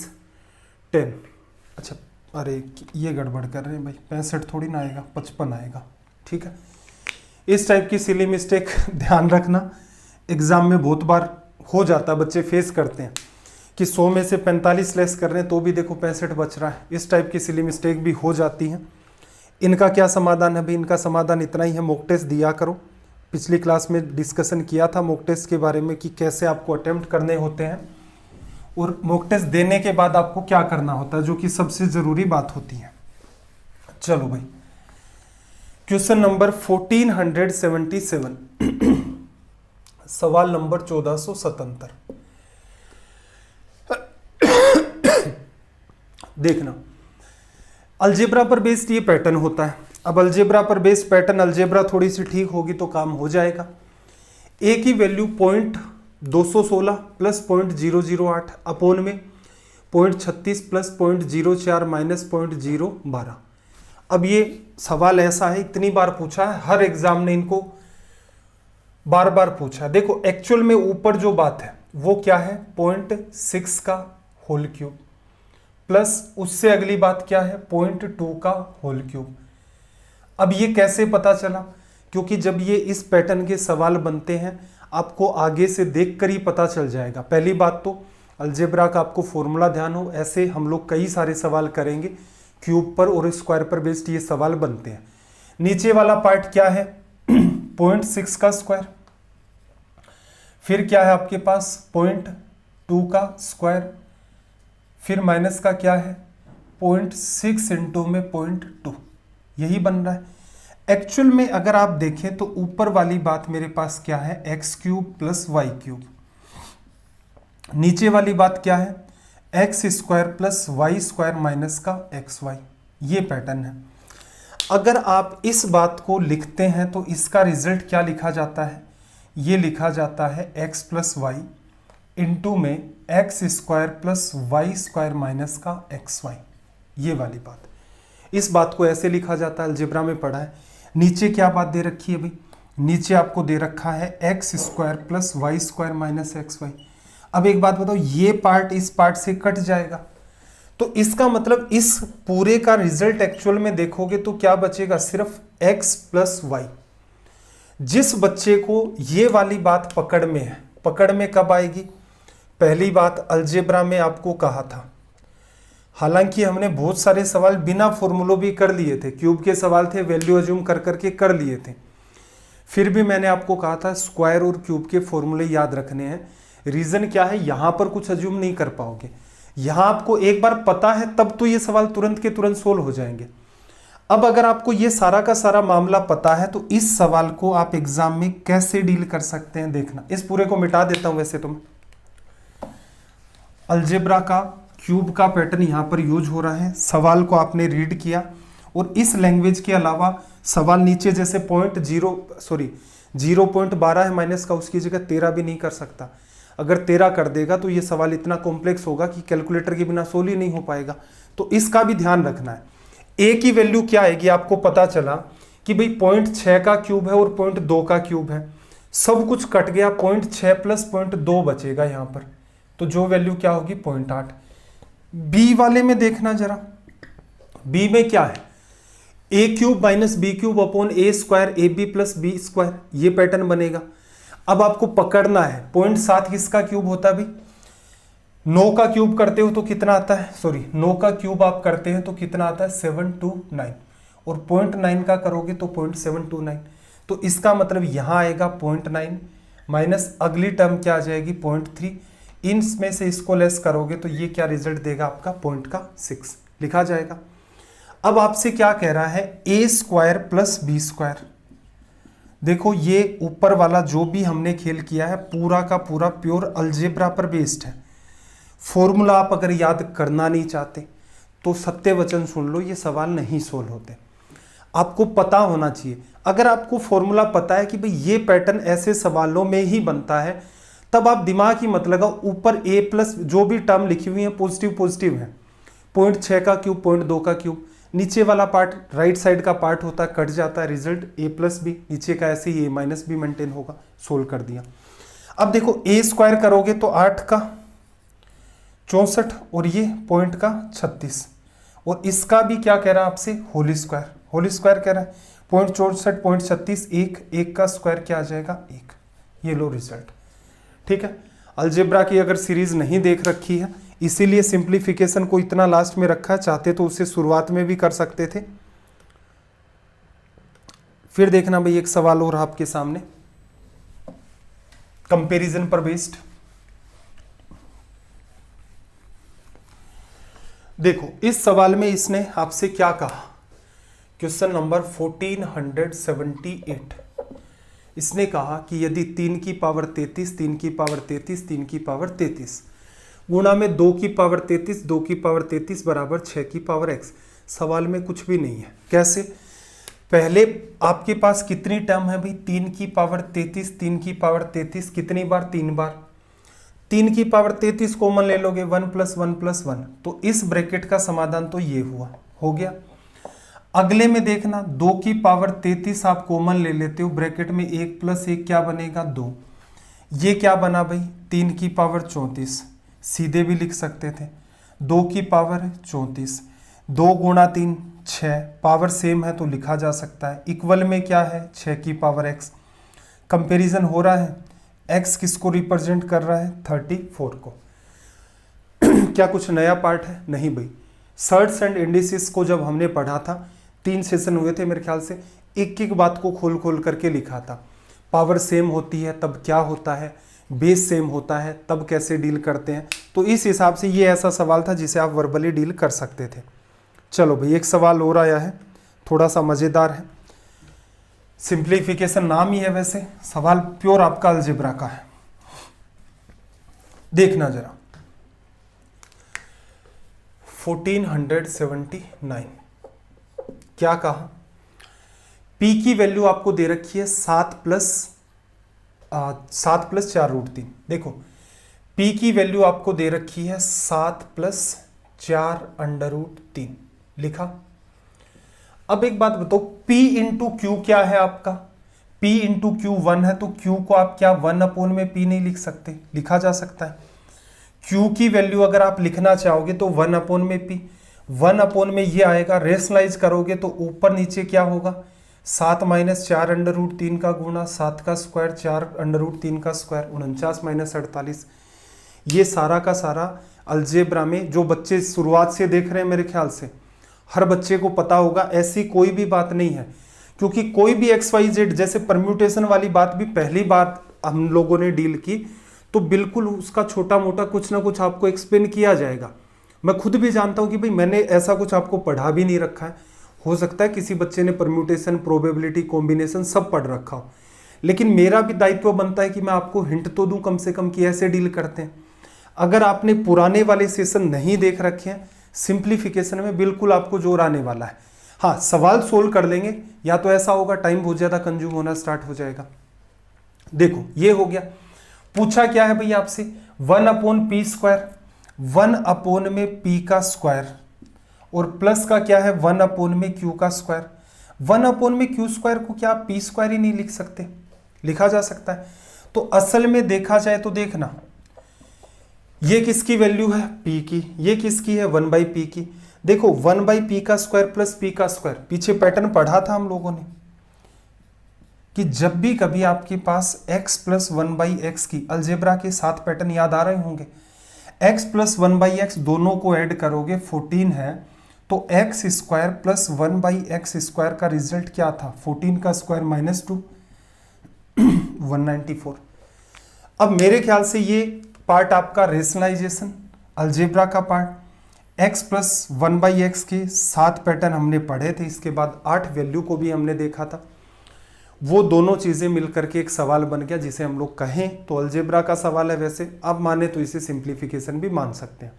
10। अच्छा, अरे ये गड़बड़ कर रहे हैं भाई, 65 थोड़ी ना आएगा, 55 आएगा, ठीक है। इस टाइप की सिली मिस्टेक ध्यान रखना, एग्जाम में बहुत बार हो जाता है, बच्चे फेस करते हैं कि 100 में से 45 लेस कर रहे हैं तो भी देखो 65 बच रहा है। इस टाइप की सिली मिस्टेक भी हो जाती हैं। इनका क्या समाधान है भाई, इनका समाधान इतना ही है, मॉक टेस्ट दिया करो। पिछली क्लास में डिस्कशन किया था मॉक टेस्ट के बारे में कि कैसे आपको अटेम्प्ट करने होते हैं, और मॉक टेस्ट देने के बाद आपको क्या करना होता है, जो कि सबसे ज़रूरी बात होती है। चलो भाई, क्वेश्चन नंबर 1477, सवाल नंबर 1477। देखना, अलजेब्रा पर बेस्ड ये पैटर्न होता है। अब अलजेब्रा पर बेस्ड पैटर्न, अलजेब्रा थोड़ी सी ठीक होगी तो काम हो जाएगा। ए की वैल्यू 0.216 प्लस 0.008 अपोन में 0.36 प्लस 0.04 माइनस 0.012। अब ये सवाल ऐसा है, इतनी बार पूछा है, हर एग्जाम ने इनको बार बार पूछा है। देखो एक्चुअल में ऊपर जो बात है वो क्या है, 0.6 का होल क्यूब प्लस उससे अगली बात क्या है, 0.2 का होल क्यूब। अब ये कैसे पता चला, क्योंकि जब ये इस पैटर्न के सवाल बनते हैं आपको आगे से देखकर ही पता चल जाएगा। पहली बात तो अलजेब्रा का आपको फॉर्मूला ध्यान हो, ऐसे हम लोग कई सारे सवाल करेंगे क्यूब पर और स्क्वायर पर बेस्ड ये सवाल बनते हैं। नीचे वाला पार्ट क्या है 0.6 का स्क्वायर, फिर क्या है आपके पास 0.2 का स्क्वायर, फिर माइनस का क्या है 0.6 इंटू में 0.2, यही बन रहा है। एक्चुअल में अगर आप देखें तो ऊपर वाली बात मेरे पास क्या है, x cube plus y cube, नीचे वाली बात क्या है x square plus y square minus का एक्स वाई, ये पैटर्न है। अगर आप इस बात को लिखते हैं तो इसका रिजल्ट क्या लिखा जाता है, ये लिखा जाता है एक्स प्लस वाई इंटू में x square plus y square minus का एक्स वाई, ये वाली बात। इस बात को ऐसे लिखा जाता है, अलजेब्रा में पढ़ा है। नीचे क्या बात दे रखी है भाई, नीचे आपको दे रखा है x square plus y square minus x y. अब एक बात बताओ, ये पार्ट इस पार्ट से कट जाएगा, तो इसका मतलब इस पूरे का रिजल्ट एक्चुअल में देखोगे तो क्या बचेगा, सिर्फ x प्लस वाई। जिस बच्चे को ये वाली बात पकड़ में है, पकड़ में कब आएगी, पहली बात अलजेब्रा में आपको कहा था, हालांकि हमने बहुत सारे सवाल बिना फॉर्मूलों भी कर लिए थे, क्यूब के सवाल थे, वैल्यू अज्यूम कर करके कर लिए थे, फिर भी मैंने आपको कहा था स्क्वायर और क्यूब के फॉर्मूले याद रखने हैं। रीजन क्या है, यहां पर कुछ अज्यूम नहीं कर पाओगे, यहां आपको एक बार पता है तब तो ये सवाल तुरंत के तुरंत सोल्व हो जाएंगे। अब अगर आपको ये सारा का सारा मामला पता है तो इस सवाल को आप एग्जाम में कैसे डील कर सकते हैं, देखना। इस पूरे को मिटा देता हूं, वैसे तो अलजेब्रा का क्यूब का पैटर्न यहां पर यूज हो रहा है, सवाल को आपने रीड किया और इस लैंग्वेज के अलावा सवाल नीचे जैसे 0.12 है माइनस का, उसकी जगह 13 भी नहीं कर सकता। अगर 13 कर देगा तो ये सवाल इतना कॉम्प्लेक्स होगा कि कैलकुलेटर के बिना सोल्व ही नहीं हो पाएगा, तो इसका भी ध्यान रखना है। ए की वैल्यू क्या आएगी, आपको पता चला कि भाई 0.6 का क्यूब है और 0.2 का क्यूब है, सब कुछ कट गया, 0.6 प्लस 0.2 बचेगा यहाँ पर, तो जो वैल्यू क्या होगी 0.8। बी वाले में देखना जरा, बी में क्या है, A cube minus B cube upon A square A B plus B square, ये पैटर्न बनेगा। अब आपको पकड़ना है 0.7 किसका क्यूब होता है भाई, 9 का क्यूब करते हो तो कितना आता है, 9 का क्यूब आप करते हैं तो कितना आता है 729, और 0.9 का करोगे तो 0.729, तो इसका मतलब यहां आएगा 0.9 माइनस अगली टर्म क्या आ जाएगी 0.3, इनमें से इसको लेस करोगे तो ये क्या रिजल्ट देगा आपका 0.6 लिखा जाएगा। अब आपसे क्या कह रहा है, ए स्क्वायर प्लस बी स्क्वायर। देखो ये ऊपर वाला जो भी हमने खेल किया है पूरा का पूरा प्योर अलजेब्रा पर बेस्ड है। फॉर्मूला आप अगर याद करना नहीं चाहते तो सत्य वचन सुन लो, ये सवाल नहीं सोल्व होते, आपको पता होना चाहिए। अगर आपको फॉर्मूला पता है कि भाई ये पैटर्न ऐसे सवालों में ही बनता है, तब आप दिमाग ही मत लगाओ, ऊपर ए प्लस जो भी टर्म लिखी हुई है पॉजिटिव पॉजिटिव है, 0.6 का क्यूब 0.2 का क्यूब, नीचे वाला पार्ट राइट साइड का पार्ट होता है, कट जाता है, रिजल्ट ए प्लस बी, नीचे का ऐसे ही ए माइनस बी मेंटेन होगा, सोल्व कर दिया। अब देखो ए स्क्वायर करोगे तो 8 का 64 और ये पॉइंट का 36, और इसका भी क्या कह रहा है आपसे होल स्क्वायर कह रहा है, 0.64 0.36 एक का स्क्वायर क्या आ जाएगा 1, ये लो रिजल्ट। ठीक है, अलजेब्रा की अगर सीरीज नहीं देख रखी है इसीलिए सिंप्लीफिकेशन को इतना लास्ट में रखा है, चाहते तो उसे शुरुआत में भी कर सकते थे। फिर देखना भाई एक सवाल और आपके सामने कंपैरिजन पर बेस्ड। देखो इस सवाल में इसने आपसे क्या कहा क्वेश्चन नंबर 1478। इसने कहा कि यदि 3 की पावर 33, 3 की पावर 33, 3 की पावर 33 गुणा में 2 की पावर 33, 2 की पावर 33 बराबर 6 की पावर x। सवाल में कुछ भी नहीं है। कैसे? पहले आपके पास कितनी टर्म है भाई? 3 की पावर 33, 3 की पावर 33 कितनी बार? 3 बार। 3 की पावर 33 कॉमन ले लोगे, 1 + 1 + 1, तो इस ब्रैकेट का समाधान तो ये हुआ, हो गया। अगले में देखना, 2 की पावर 33 आप कॉमन ले लेते हो, ब्रैकेट में 1 + 1 क्या बनेगा? 2। ये क्या बना भाई? 3 की पावर 34, सीधे भी लिख सकते थे। 2 की पावर 34, 2 × 3 6, पावर सेम है तो लिखा जा सकता है। इक्वल में क्या है? 6 की पावर x। कंपैरिजन हो रहा है, x किसको रिप्रेजेंट कर रहा है? 34 को। क्या कुछ नया पार्ट है? नहीं भाई। सर्ट्स एंड इंडिसेस को जब हमने पढ़ा था, 3 सेशन हुए थे मेरे ख्याल से, एक एक बात को खोल खोल करके लिखा था। पावर सेम होती है तब क्या होता है, बेस सेम होता है तब कैसे डील करते हैं। तो इस हिसाब से ये ऐसा सवाल था जिसे आप वर्बली डील कर सकते थे। चलो भाई, एक सवाल और आया है, थोड़ा सा मजेदार है। सिंप्लीफिकेशन नाम ही है, वैसे सवाल प्योर आपका अलजेब्रा का है। देखना जरा, 1479 क्या कहा? P की वैल्यू आपको दे रखी है 7 + 4√3। देखो, P की वैल्यू आपको दे रखी है 7 + 4√3, लिखा। अब एक बात बताओ, P × Q क्या है आपका? P × Q 1 है, तो Q को आप क्या 1/P नहीं लिख सकते? लिखा जा सकता है। Q की वैल्यू अगर आप लिखना चाहोगे तो 1/P, 1 में ये आएगा, रेशनलाइज करोगे तो ऊपर नीचे क्या होगा? 7 - 4√3 का गुणा, 7 का स्क्वायर, 4√3 का स्क्वायर, 49 - 48। ये सारा का सारा अलजेब्रा में जो बच्चे शुरुआत से देख रहे हैं, मेरे ख्याल से हर बच्चे को पता होगा, ऐसी कोई भी बात नहीं है। क्योंकि कोई भी XYZ जैसे परम्यूटेशन वाली बात भी पहली बार हम लोगों ने डील की, तो बिल्कुल उसका छोटा मोटा कुछ ना कुछ आपको एक्सप्लेन किया जाएगा। मैं खुद भी जानता हूं कि भाई मैंने ऐसा कुछ आपको पढ़ा भी नहीं रखा है। हो सकता है किसी बच्चे ने परम्यूटेशन, प्रोबेबिलिटी, कॉम्बिनेशन सब पढ़ रखा हो, लेकिन मेरा भी दायित्व बनता है कि मैं आपको हिंट तो दूं कम से कम कि ऐसे डील करते हैं। अगर आपने पुराने वाले सेशन नहीं देख रखे हैं, सिंप्लीफिकेशन में बिल्कुल आपको जोर आने वाला है। हाँ, सवाल सोल्व कर लेंगे, या तो ऐसा होगा टाइम बहुत ज्यादा कंज्यूम होना स्टार्ट हो जाएगा। देखो, ये हो गया। पूछा क्या है भाई आपसे? 1/P², 1/P का स्क्वायर, और प्लस का क्या है? 1/Q का स्क्वायर। 1/Q² को क्या आप P² ही नहीं लिख सकते? लिखा जा सकता है। तो असल में देखा जाए तो देखना, ये किसकी वैल्यू है? P की। ये किसकी है? 1/P की। देखो, 1/P का स्क्वायर प्लस P का स्क्वायर, पीछे पैटर्न पढ़ा था हम लोगों ने कि जब भी कभी आपके पास x + 1/x की, अलजेब्रा के 7 पैटर्न याद आ रहे होंगे, x + 1/x दोनों को ऐड करोगे 14 है, तो x² + 1/x² का रिजल्ट क्या था? 14 का स्क्वायर -2, 194। अब मेरे ख्याल से ये पार्ट आपका रेशनलाइजेशन, अलजेब्रा का पार्ट, x + 1/x के 7 पैटर्न हमने पढ़े थे, इसके बाद 8 वैल्यू को भी हमने देखा था। वो दोनों चीजें मिलकर के एक सवाल बन गया, जिसे हम लोग कहें तो अलजेब्रा का सवाल है। वैसे आप माने तो इसे सिंप्लीफिकेशन भी मान सकते हैं।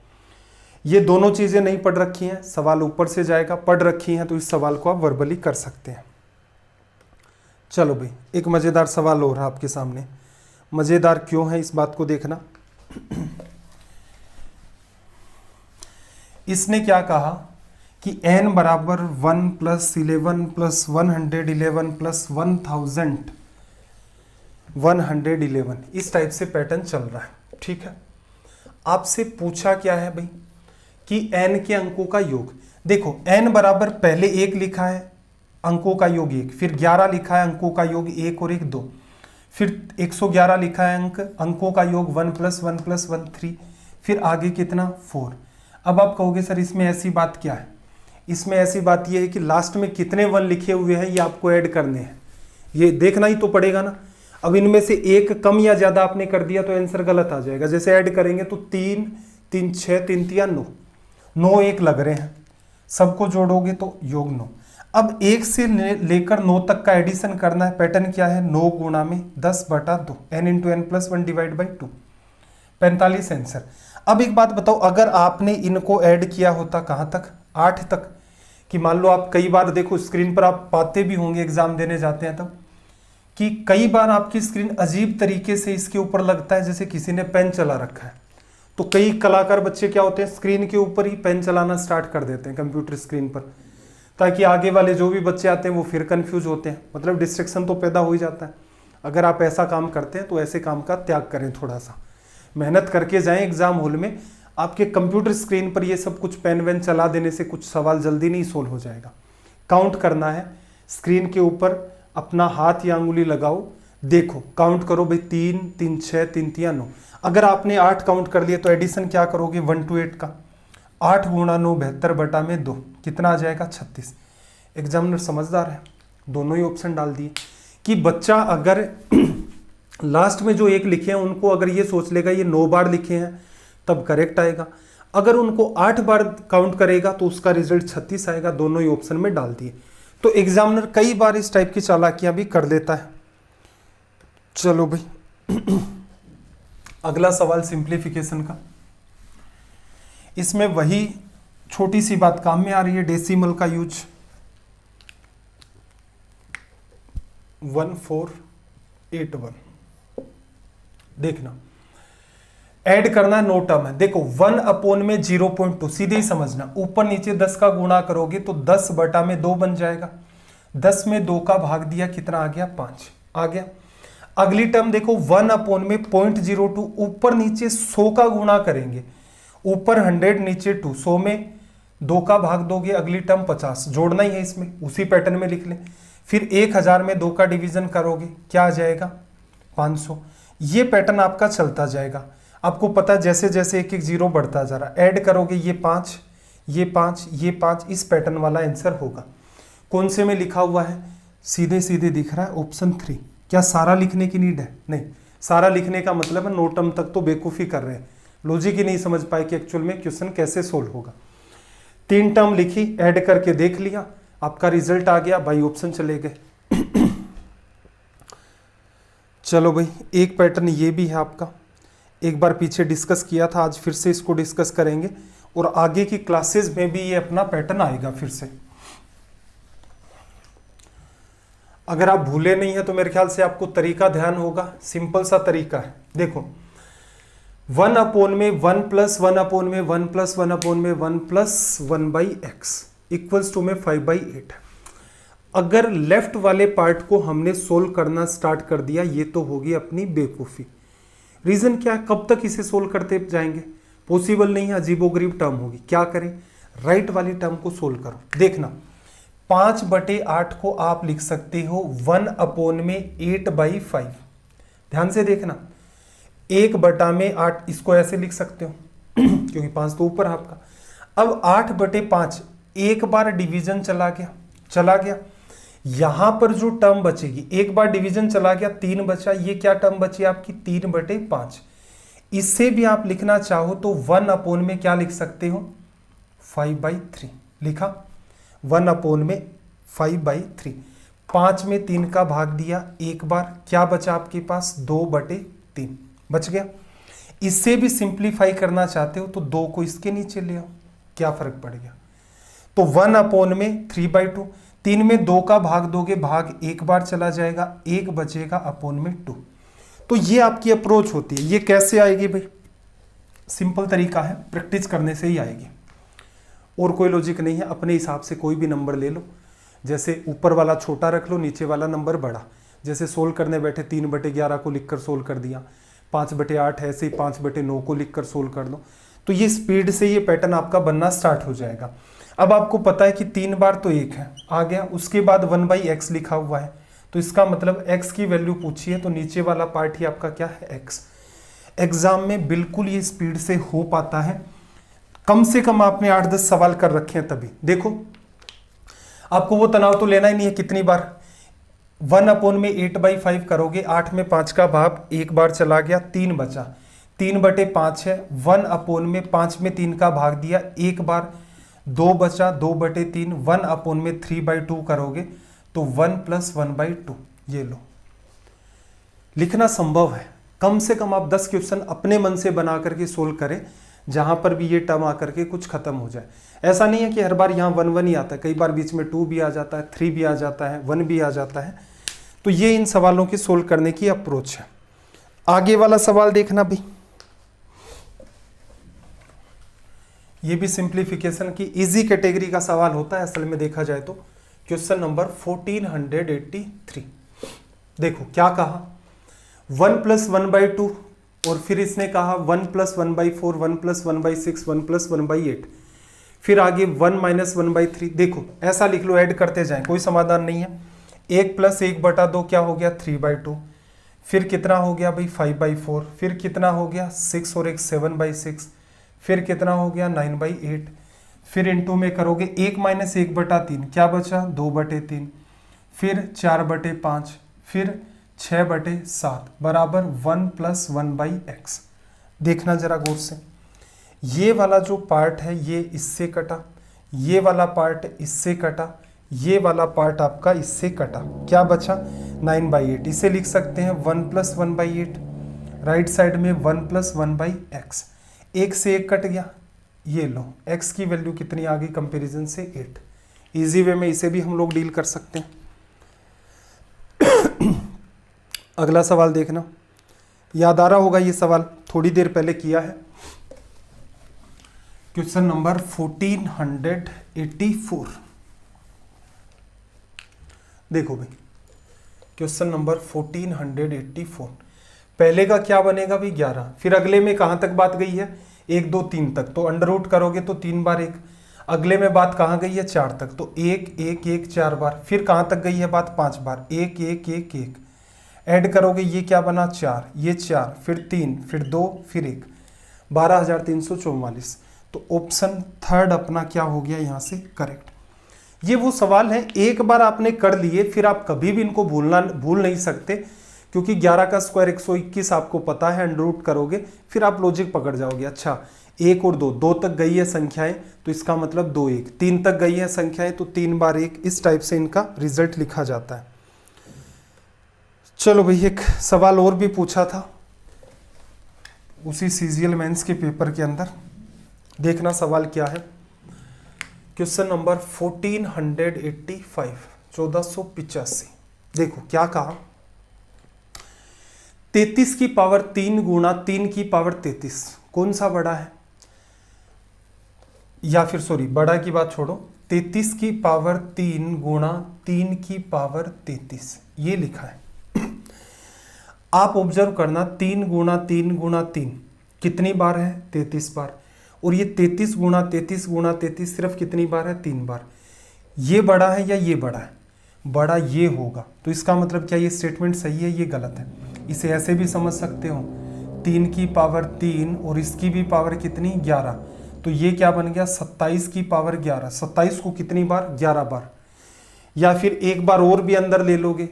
ये दोनों चीजें नहीं पढ़ रखी हैं, सवाल ऊपर से जाएगा। पढ़ रखी हैं तो इस सवाल को आप वर्बली कर सकते हैं। चलो भाई, एक मजेदार सवाल हो रहा है आपके सामने। मजेदार क्यों है इस बात को देखना। इसने क्या कहा कि n बराबर 1 + 11 + 111 + 1111, इस टाइप से पैटर्न चल रहा है। ठीक है, आपसे पूछा क्या है भाई कि n के अंकों का योग। देखो, n बराबर पहले 1 लिखा है, अंकों का योग 1, फिर 11 लिखा है, अंकों का योग 1 और 1 2, फिर 111 लिखा है, अंकों का योग 1 + 1 + 1 3, फिर आगे कितना? 4। अब आप कहोगे सर इसमें ऐसी बात क्या है? इसमें ऐसी बात यह है कि लास्ट में कितने 1 लिखे हुए हैं ये आपको ऐड करने हैं, ये देखना ही तो पड़ेगा ना। अब इनमें से एक कम या ज्यादा आपने कर दिया तो आंसर गलत आ जाएगा। जैसे ऐड करेंगे तो 3 3 6 3 3 9 1 लग रहे हैं, सबको जोड़ोगे तो योग 9। अब 1 से लेकर 9 तक का एडिशन करना है। पैटर्न क्या है, 9 गुणा में 10/2, n into n plus 1 divide by 2, 45 answer. अब एक बात बताओ, अगर आपने इनको ऐड किया होता कहाँ तक, 8 तक, कि मान लो आप कई बार देखो स्क्रीन पर आप पाते भी होंगे एग्जाम देने जाते हैं तब, कि कई बार आपकी स्क्रीन अजीब तरीके से इसके ऊपर लगता है जैसे किसी ने पेन चला रखा है। तो कई कलाकार बच्चे क्या होते हैं, स्क्रीन के ऊपर ही पेन चलाना स्टार्ट कर देते हैं कंप्यूटर स्क्रीन पर, ताकि आगे वाले जो भी बच्चे आते हैं वो फिर कंफ्यूज होते हैं, मतलब डिस्ट्रैक्शन तो पैदा हो ही जाता है। अगर आप ऐसा काम करते हैं तो ऐसे काम का त्याग करें, थोड़ा सा मेहनत करके जाएं एग्जाम हॉल में। आपके कंप्यूटर स्क्रीन पर ये सब कुछ पेन वेन चला देने से कुछ सवाल जल्दी नहीं सोल्व हो जाएगा। काउंट करना है, स्क्रीन के ऊपर अपना हाथ या अंगुली लगाओ, देखो काउंट करो भाई, 3 3 6 3 3 9। अगर आपने 8 काउंट कर लिए तो एडिशन क्या करोगे, 1 to 8 का, 8 गुणा 9 72/2 कितना आ जाएगा, 36। एग्जामिनर समझदार है, दोनों ही ऑप्शन डाल दिए कि बच्चा अगर लास्ट में जो 1 लिखे हैं उनको अगर ये सोच लेगा ये 9 बार लिखे हैं तब करेक्ट आएगा, अगर उनको 8 बार काउंट करेगा तो उसका रिजल्ट 36 आएगा। दोनों ही ऑप्शन में डाल दिए। तो एग्जामिनर कई बार इस टाइप की चालाकियां भी कर देता है। चलो भाई अगला सवाल सिंप्लीफिकेशन का। इसमें वही छोटी सी बात काम में आ रही है, डेसिमल का यूज, 1481। देखना ऐड करना, नो टर्म है। देखो 1/में 0.2, सीधे ही समझना, ऊपर नीचे 10 का गुणा करोगे तो 10/2 बन जाएगा। 10 में 2 का भाग दिया, कितना आ गया, 5 आ गया। अगली टर्म देखो 1/में 0.02, ऊपर नीचे 100 का गुणा करेंगे, ऊपर 100 नीचे 2, 100 में 2 का भाग दोगे, अगली टर्म 50, जोड़ना ही है इसमें, उसी पैटर्न में लिख लें। फिर 1000 में 2 का डिवीजन करोगे, क्या आ जाएगा, 500। ये पैटर्न आपका चलता जाएगा। आपको पता है जैसे जैसे एक एक जीरो बढ़ता जा रहा, ऐड करोगे ये 5 ये 5 ये 5, इस पैटर्न वाला आंसर होगा। कौन से में लिखा हुआ है, सीधे सीधे दिख रहा है, ऑप्शन 3। क्या सारा लिखने की नीड है, नहीं, सारा लिखने का मतलब है नो टर्म तक तो बेवकूफ़ी कर रहे हैं, लॉजिक ही नहीं समझ पाए कि एक्चुअल में क्वेश्चन कैसे सोल्व होगा। 3 टर्म लिखी, ऐड करके देख लिया, आपका रिजल्ट आ गया, बाई ऑप्शन चले गए। चलो भाई एक पैटर्न ये भी है आपका, एक बार पीछे डिस्कस किया था, आज फिर से इसको डिस्कस करेंगे और आगे की क्लासेस में भी ये अपना पैटर्न आएगा फिर से। अगर आप भूले नहीं है तो मेरे ख्याल से आपको तरीका ध्यान होगा, सिंपल सा तरीका है। देखो 1/में 1 + 1/में 1 + 1/में 1 + 1/x इक्वल्स टू में 5/8। अगर लेफ्ट वाले पार्ट को हमने सोल्व करना स्टार्ट कर दिया, ये तो होगी अपनी बेवकूफ़ी। रीज़न क्या है, कब तक इसे सोल्व करते जाएंगे, पॉसिबल नहीं है, अजीबोगरीब टर्म होगी। क्या करें, राइट वाली टर्म को सोल्व करो। देखना 5/8 को आप लिख सकते हो 1/में 8/5। ध्यान से देखना, 1/8 इसको ऐसे लिख सकते हो क्योंकि 5 तो ऊपर है आपका। अब 8/5 एक बार डिवीजन चला गया, यहां पर जो टर्म बचेगी, एक बार डिवीजन चला गया 3 बचा, ये क्या टर्म बची आपकी 3/5। इससे भी आप लिखना चाहो तो 1/में क्या लिख सकते हो 5/3 लिखा, 1/में 5/3। 5 में 3 का भाग दिया एक बार, क्या बचा आपके पास 2/3 बच गया। इससे भी सिंप्लीफाई करना चाहते हो तो 2 को इसके नीचे ले आओ, क्या फर्क पड़ गया। तो 1/में 3/2, 3 में 2 का भाग दोगे, भाग एक बार चला जाएगा, 1 बचेगा अपॉन 2। तो ये आपकी अप्रोच होती है। ये कैसे आएगी भाई, सिंपल तरीका है, प्रैक्टिस करने से ही आएगी, और कोई लॉजिक नहीं है। अपने हिसाब से कोई भी नंबर ले लो, जैसे ऊपर वाला छोटा रख लो, नीचे वाला नंबर बड़ा। जैसे सोल्व करने बैठे 3/11 को लिखकर सोल्व कर दिया, 5/8 है, ऐसे ही 5/9 को लिखकर सोल्व कर दो। तो ये स्पीड से ये पैटर्न आपका बनना स्टार्ट हो जाएगा। अब आपको पता है कि 3 बार तो 1 है आ गया, उसके बाद 1/x लिखा हुआ है, तो इसका मतलब x की वैल्यू पूछी है, तो नीचे वाला पार्ट ही आपका क्या है x। एग्जाम में बिल्कुल ये स्पीड से हो पाता है, कम से कम आपने 8-10 सवाल कर रखे हैं तभी। देखो आपको वो तनाव तो लेना ही नहीं है, कितनी बार 1/में 8/5 करोगे, 8 में 5 का भाग एक बार चला गया, 3 बचा, 3/5 है, 1/में 5 में 3 का भाग दिया एक बार, 2 बचा 2/3, 1/3/2 करोगे तो 1 + 1/2। ये लो, लिखना संभव है। कम से कम आप 10 क्वेश्चन अपने मन से बना करके सोल्व करें जहां पर भी ये टर्म आकर के कुछ खत्म हो जाए। ऐसा नहीं है कि हर बार यहाँ 1 1 ही आता है, कई बार बीच में 2 भी आ जाता है, 3 भी आ जाता है, 1 भी आ जाता है। तो ये इन सवालों की सोल्व करने की अप्रोच है। आगे वाला सवाल देखना भाई, ये भी सिंप्लीफिकेशन की इजी कैटेगरी का सवाल होता है असल में देखा जाए तो। Question number 1483। देखो क्या कहा, 1 + 1/2 और फिर इसने कहा 1 + 1/4, 1 + 1/6, 1 + 1/8, फिर आगे 1 - 1/3। देखो ऐसा लिख लो, ऐड करते जाएं, कोई समाधान नहीं है। 1 + 1/2 क्या हो गया 3/2, फिर कितना हो गया भाई 5/4, फिर कितना हो गया 6 और 1 7/6, फिर कितना हो गया 9/8, फिर इनटू में करोगे 1 - 1/3 क्या बचा 2/3, फिर 4/5, फिर 6/7 बराबर 1 + 1/x। देखना जरा गौर से, ये वाला जो पार्ट है ये इससे कटा, ये वाला पार्ट इससे कटा, ये वाला पार्ट आपका इससे कटा, क्या बचा 9/8। इसे लिख सकते हैं 1 + 1/8, राइट साइड में 1 + 1/x। 1 से 1 कट गया, ये लो x की वैल्यू कितनी आ गई कंपैरिजन से 8। इजी वे में इसे भी हम लोग डील कर सकते हैं। अगला सवाल देखना, याद आ रहा होगा ये सवाल थोड़ी देर पहले किया है। Question number 1484। देखो भाई क्वेश्चन नंबर 1484, पहले का क्या बनेगा भाई 11, फिर अगले में कहां तक बात गई है 1 2 3 तक, तो अंडर रूट करोगे तो 3 बार 1। अगले में बात कहां गई है 4 तक, तो 1 1 1 4 बार। फिर कहां तक गई है बात 5 बार, 1 1 1 1। ऐड करोगे ये क्या बना 4, ये 4, फिर 3, फिर 2, फिर 1, 12,344। तो ऑप्शन थर्ड अपना क्या हो गया यहाँ से करेक्ट। ये वो सवाल है एक बार आपने कर लिए फिर आप कभी भी इनको भूल नहीं सकते, क्योंकि 11 का स्क्वायर 121 आपको पता है, अंडर रूट करोगे फिर आप लॉजिक पकड़ जाओगे। अच्छा 1 और 2, 2 तक गई है संख्याएं तो इसका मतलब 2 1, 3 तक गई है संख्याएं तो 3 बार 1, इस टाइप से इनका रिजल्ट लिखा जाता है। चलो भाई एक सवाल और भी पूछा था उसी सीजीएल मेंस के पेपर के अंदर, देखना सवाल क्या है। Question number 1485, 1485। देखो क्या कहा, 33 की पावर 3 गुणा 3 की पावर 33 कौन सा बड़ा है, या फिर सॉरी बड़ा की बात छोड़ो, 33 की पावर 3 गुणा 3 की पावर 33 ये लिखा है। आप ऑब्जर्व करना 3 गुणा 3 गुणा 3 कितनी बार है 33 बार, और ये 33 गुणा 33 गुणा 33 सिर्फ कितनी बार है 3 बार। ये बड़ा है या ये बड़ा है, बड़ा ये होगा, तो इसका मतलब क्या ये स्टेटमेंट सही है ये गलत है। इसे ऐसे भी समझ सकते हो 3 की पावर 3 और इसकी भी पावर कितनी 11, तो ये क्या बन गया 27 की पावर 11। 27 को कितनी बार 11 बार, या फिर एक बार और भी अंदर ले लोगे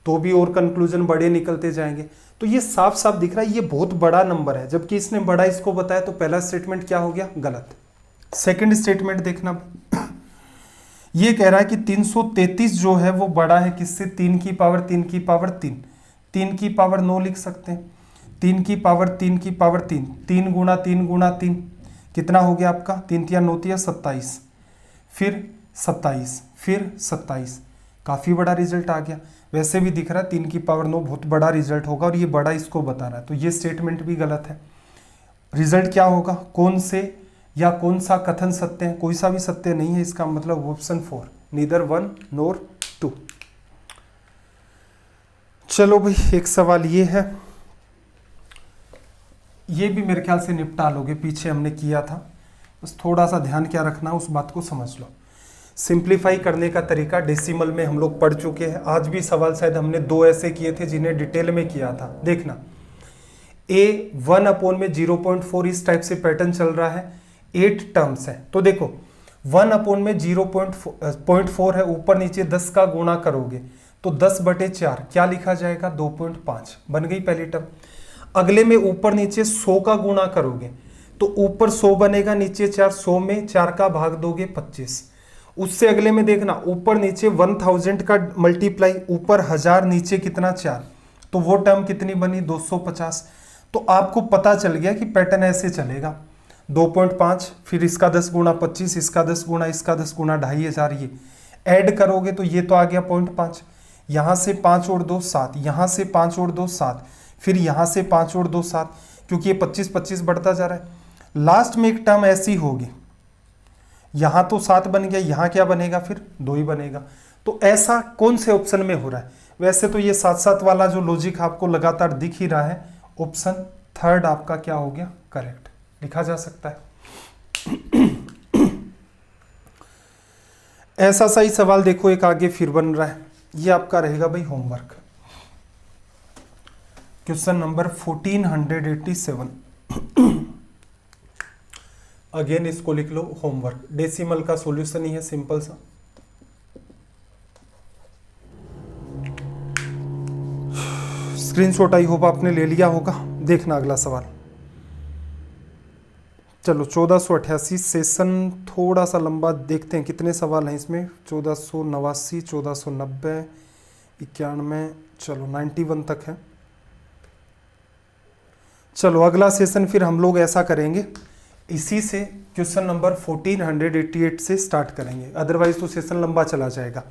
तो भी और कंक्लूजन बड़े निकलते जाएंगे। तो ये साफ साफ दिख रहा है ये बहुत बड़ा नंबर है, जबकि इसने बड़ा इसको बताया, तो पहला स्टेटमेंट क्या हो गया गलत। सेकंड स्टेटमेंट देखना, ये कह रहा है कि 333 जो है वो बड़ा है किससे 3 की पावर 3 की पावर 3, 3 की पावर 9 लिख सकते हैं, 3 की पावर 3 की पावर 3, 3 गुणा 3 गुणा 3 कितना हो गया आपका 3 3 9 3 27, फिर 27, फिर 27, काफ़ी बड़ा रिजल्ट आ गया। वैसे भी दिख रहा है 3 की पावर 9 बहुत बड़ा रिजल्ट होगा और ये बड़ा इसको बता रहा है, तो ये स्टेटमेंट भी गलत है। रिजल्ट क्या होगा, कौन से या कौन सा कथन सत्य है, कोई सा भी सत्य नहीं है, इसका मतलब ऑप्शन 4 नीदर 1 नोर 2। चलो भाई एक सवाल ये है, ये भी मेरे ख्याल से निपटा लोगे, पीछे हमने किया था, बस थोड़ा सा ध्यान क्या रखना उस बात को समझ लो। सिंप्लीफाई करने का तरीका डेसिमल में हम लोग पढ़ चुके हैं, आज भी सवाल शायद हमने 2 ऐसे किए थे जिन्हें डिटेल में किया था। देखना a 1/0.4 इस टाइप से पैटर्न चल रहा है, 8 टर्म्स है, तो देखो 1/0.4 है, ऊपर नीचे 10 का गुणा करोगे तो 10/4 क्या लिखा जाएगा 2.5 बन गई पहली टर्म। अगले में ऊपर नीचे 100 का गुणा करोगे तो ऊपर 100 बनेगा, नीचे 4, 100 में 4 का भाग दोगे 25। उससे अगले में देखना, ऊपर नीचे 1000 का मल्टीप्लाई, ऊपर 1000, नीचे कितना 4, तो वो टर्म कितनी बनी 250। तो आपको पता चल गया कि पैटर्न ऐसे चलेगा 2.5, फिर इसका 10 गुणा 25, इसका 10 गुणा, इसका 10 गुणा 2500, ये ऐड करोगे तो ये तो आ गया 0.5, यहाँ से 5 और 2 7, यहाँ से 5 और 2 7, फिर यहाँ से 5 और 2 7, क्योंकि ये 25 बढ़ता जा रहा है। लास्ट में एक टर्म ऐसी होगी, यहाँ तो 7 बन गया, यहाँ क्या बनेगा फिर 2 ही बनेगा। तो ऐसा कौन से ऑप्शन में हो रहा है? वैसे तो ये 7-7 वाला जो लॉजिक आपको लगातार दिख ही रहा है, ऑप्शन थर्ड आपका क्या हो गया करेक्ट, लिखा जा सकता है। ऐसा सा ही सवाल देखो एक आगे फिर बन रहा है, ये आपका रहेगा भाई होमवर्क, क्वेश्चन नंबर 1487। अगेन इसको लिख लो होमवर्क, डेसिमल का सॉल्यूशन ही है सिंपल सा। स्क्रीनशॉट आई होप आपने ले लिया होगा। देखना अगला सवाल, चलो 1488 सेशन थोड़ा सा लंबा, देखते हैं कितने सवाल हैं इसमें। 1489, 1490, 91, चलो 91 तक है। चलो अगला सेशन फिर हम लोग ऐसा करेंगे, इसी से क्वेश्चन नंबर 1488 से स्टार्ट करेंगे, अदरवाइज तो सेशन लंबा चला जाएगा।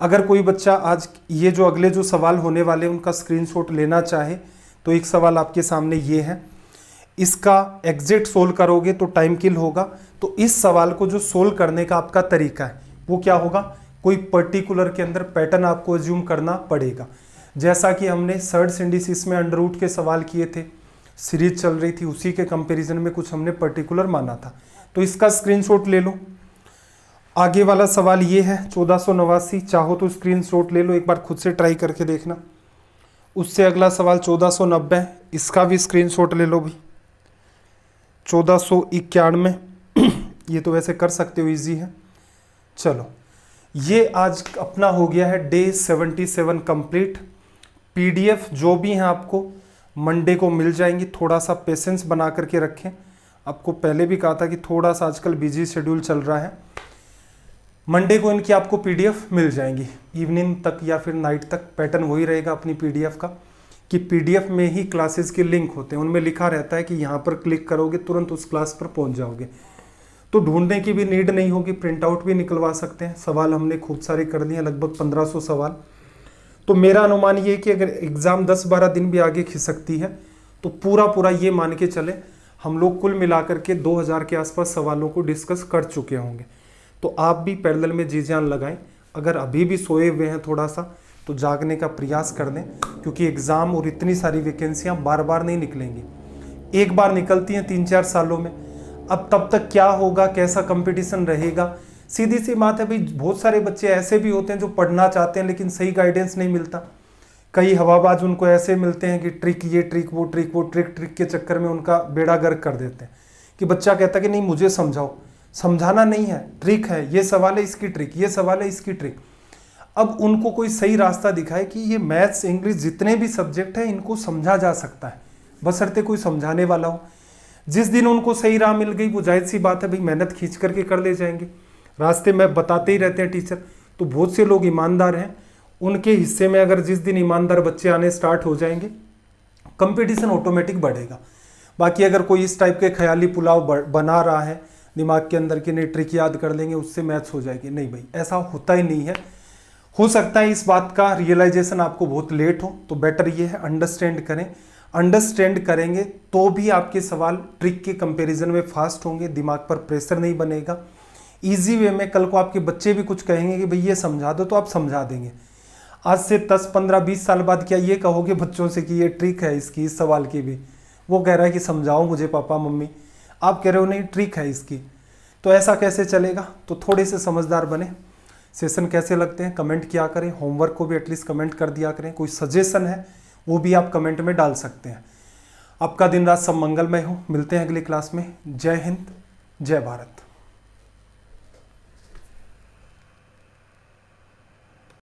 अगर कोई बच्चा आज ये जो अगले जो सवाल होने वाले उनका स्क्रीनशॉट लेना चाहे तो एक सवाल आपके सामने ये है, इसका एग्जैक्ट सोल्व करोगे तो टाइम किल होगा। तो इस सवाल को जो सोल्व करने का आपका तरीका है वो क्या होगा, कोई पर्टिकुलर के अंदर पैटर्न आपको एज्यूम करना पड़ेगा। जैसा कि हमने सर्ड सिंडिसिस में अंडर रूट के सवाल किए थे, सीरीज चल रही थी, उसी के कंपैरिजन में कुछ हमने पर्टिकुलर माना था। तो इसका स्क्रीनशॉट ले लो। आगे वाला सवाल ये है 1489, चाहो तो स्क्रीनशॉट ले लो, एक बार खुद से ट्राई करके देखना। उससे अगला सवाल 1490, इसका भी स्क्रीनशॉट ले लो भी। 1491, ये तो वैसे कर सकते हो, इजी है। चलो ये आज अपना हो गया है डे 77 कंप्लीट। पीडीएफ जो भी हैं आपको मंडे को मिल जाएंगी, थोड़ा सा पेशेंस बना करके रखें। आपको पहले भी कहा था कि थोड़ा सा आजकल बिजी शेड्यूल चल रहा है। मंडे को इनकी आपको पीडीएफ मिल जाएंगी, इवनिंग तक या फिर नाइट तक। पैटर्न वही रहेगा अपनी पीडीएफ का कि पीडीएफ में ही क्लासेस के लिंक होते हैं, उनमें लिखा रहता है कि यहाँ पर क्लिक करोगे तुरंत उस क्लास पर पहुँच जाओगे। तो ढूंढने की भी नीड नहीं होगी, प्रिंट आउट भी निकलवा सकते हैं। सवाल हमने खूब सारे कर दिए, लगभग 1500 सवाल। तो मेरा अनुमान ये है कि अगर एग्ज़ाम 10-12 दिन भी आगे खिसकती है तो पूरा ये मान के चले हम लोग कुल मिलाकर के 2000 के आसपास सवालों को डिस्कस कर चुके होंगे। तो आप भी पैरेलल में जी जान लगाएं। अगर अभी भी सोए हुए हैं थोड़ा सा तो जागने का प्रयास कर दें, क्योंकि एग्ज़ाम और इतनी सारी वैकेंसियाँ बार बार नहीं निकलेंगी, एक बार निकलती हैं 3-4 सालों में। अब तब तक क्या होगा, कैसा कंपटीशन रहेगा, सीधी सी बात है भाई। बहुत सारे बच्चे ऐसे भी होते हैं जो पढ़ना चाहते हैं लेकिन सही गाइडेंस नहीं मिलता। कई हवाबाज उनको ऐसे मिलते हैं कि ट्रिक ये ट्रिक वो ट्रिक वो ट्रिक के चक्कर में उनका बेड़ा गर्क कर देते हैं कि बच्चा कहता है कि नहीं मुझे समझाओ। समझाना नहीं है, ट्रिक है, ये सवाल है इसकी ट्रिक, ये सवाल है इसकी ट्रिक। अब उनको कोई सही रास्ता दिखाए कि ये मैथ्स इंग्लिश जितने भी सब्जेक्ट हैं इनको समझा जा सकता है, बशर्ते कोई समझाने वाला हो। जिस दिन उनको सही राह मिल गई वो जाहिर सी बात है भाई मेहनत खींच करके कर ले जाएंगे। रास्ते में बताते ही रहते हैं टीचर। तो बहुत से लोग ईमानदार हैं, उनके हिस्से में अगर जिस दिन ईमानदार बच्चे आने स्टार्ट हो जाएंगे कंपटीशन ऑटोमेटिक बढ़ेगा। बाकी अगर कोई इस टाइप के ख्याली पुलाव बना रहा है दिमाग के अंदर कि नहीं ट्रिक याद कर लेंगे उससे मैथ्स हो जाएगी, नहीं भाई ऐसा होता ही नहीं है। हो सकता है इस बात का रियलाइजेशन आपको बहुत लेट हो, तो बेटर ये है अंडरस्टैंड करें। अंडरस्टैंड करेंगे तो भी आपके सवाल ट्रिक के कंपैरिजन में फास्ट होंगे, दिमाग पर प्रेशर नहीं बनेगा, इजी वे में। कल को आपके बच्चे भी कुछ कहेंगे कि भाई ये समझा दो तो आप समझा देंगे। आज से 10, 15, 20 साल बाद क्या ये कहोगे बच्चों से कि ये ट्रिक है इसकी, इस सवाल की भी वो कह रहा है कि समझाओ मुझे पापा मम्मी, आप कह रहे हो नहीं ट्रिक है इसकी। तो ऐसा कैसे चलेगा? तो थोड़े से समझदार बने। सेशन कैसे लगते हैं कमेंट किया करें, होमवर्क को भी एटलीस्ट कमेंट कर दिया करें। कोई सजेशन है वो भी आप कमेंट में डाल सकते हैं। आपका दिन रात सब मंगलमय हो। मिलते हैं अगली क्लास में। जय हिंद, जय भारत।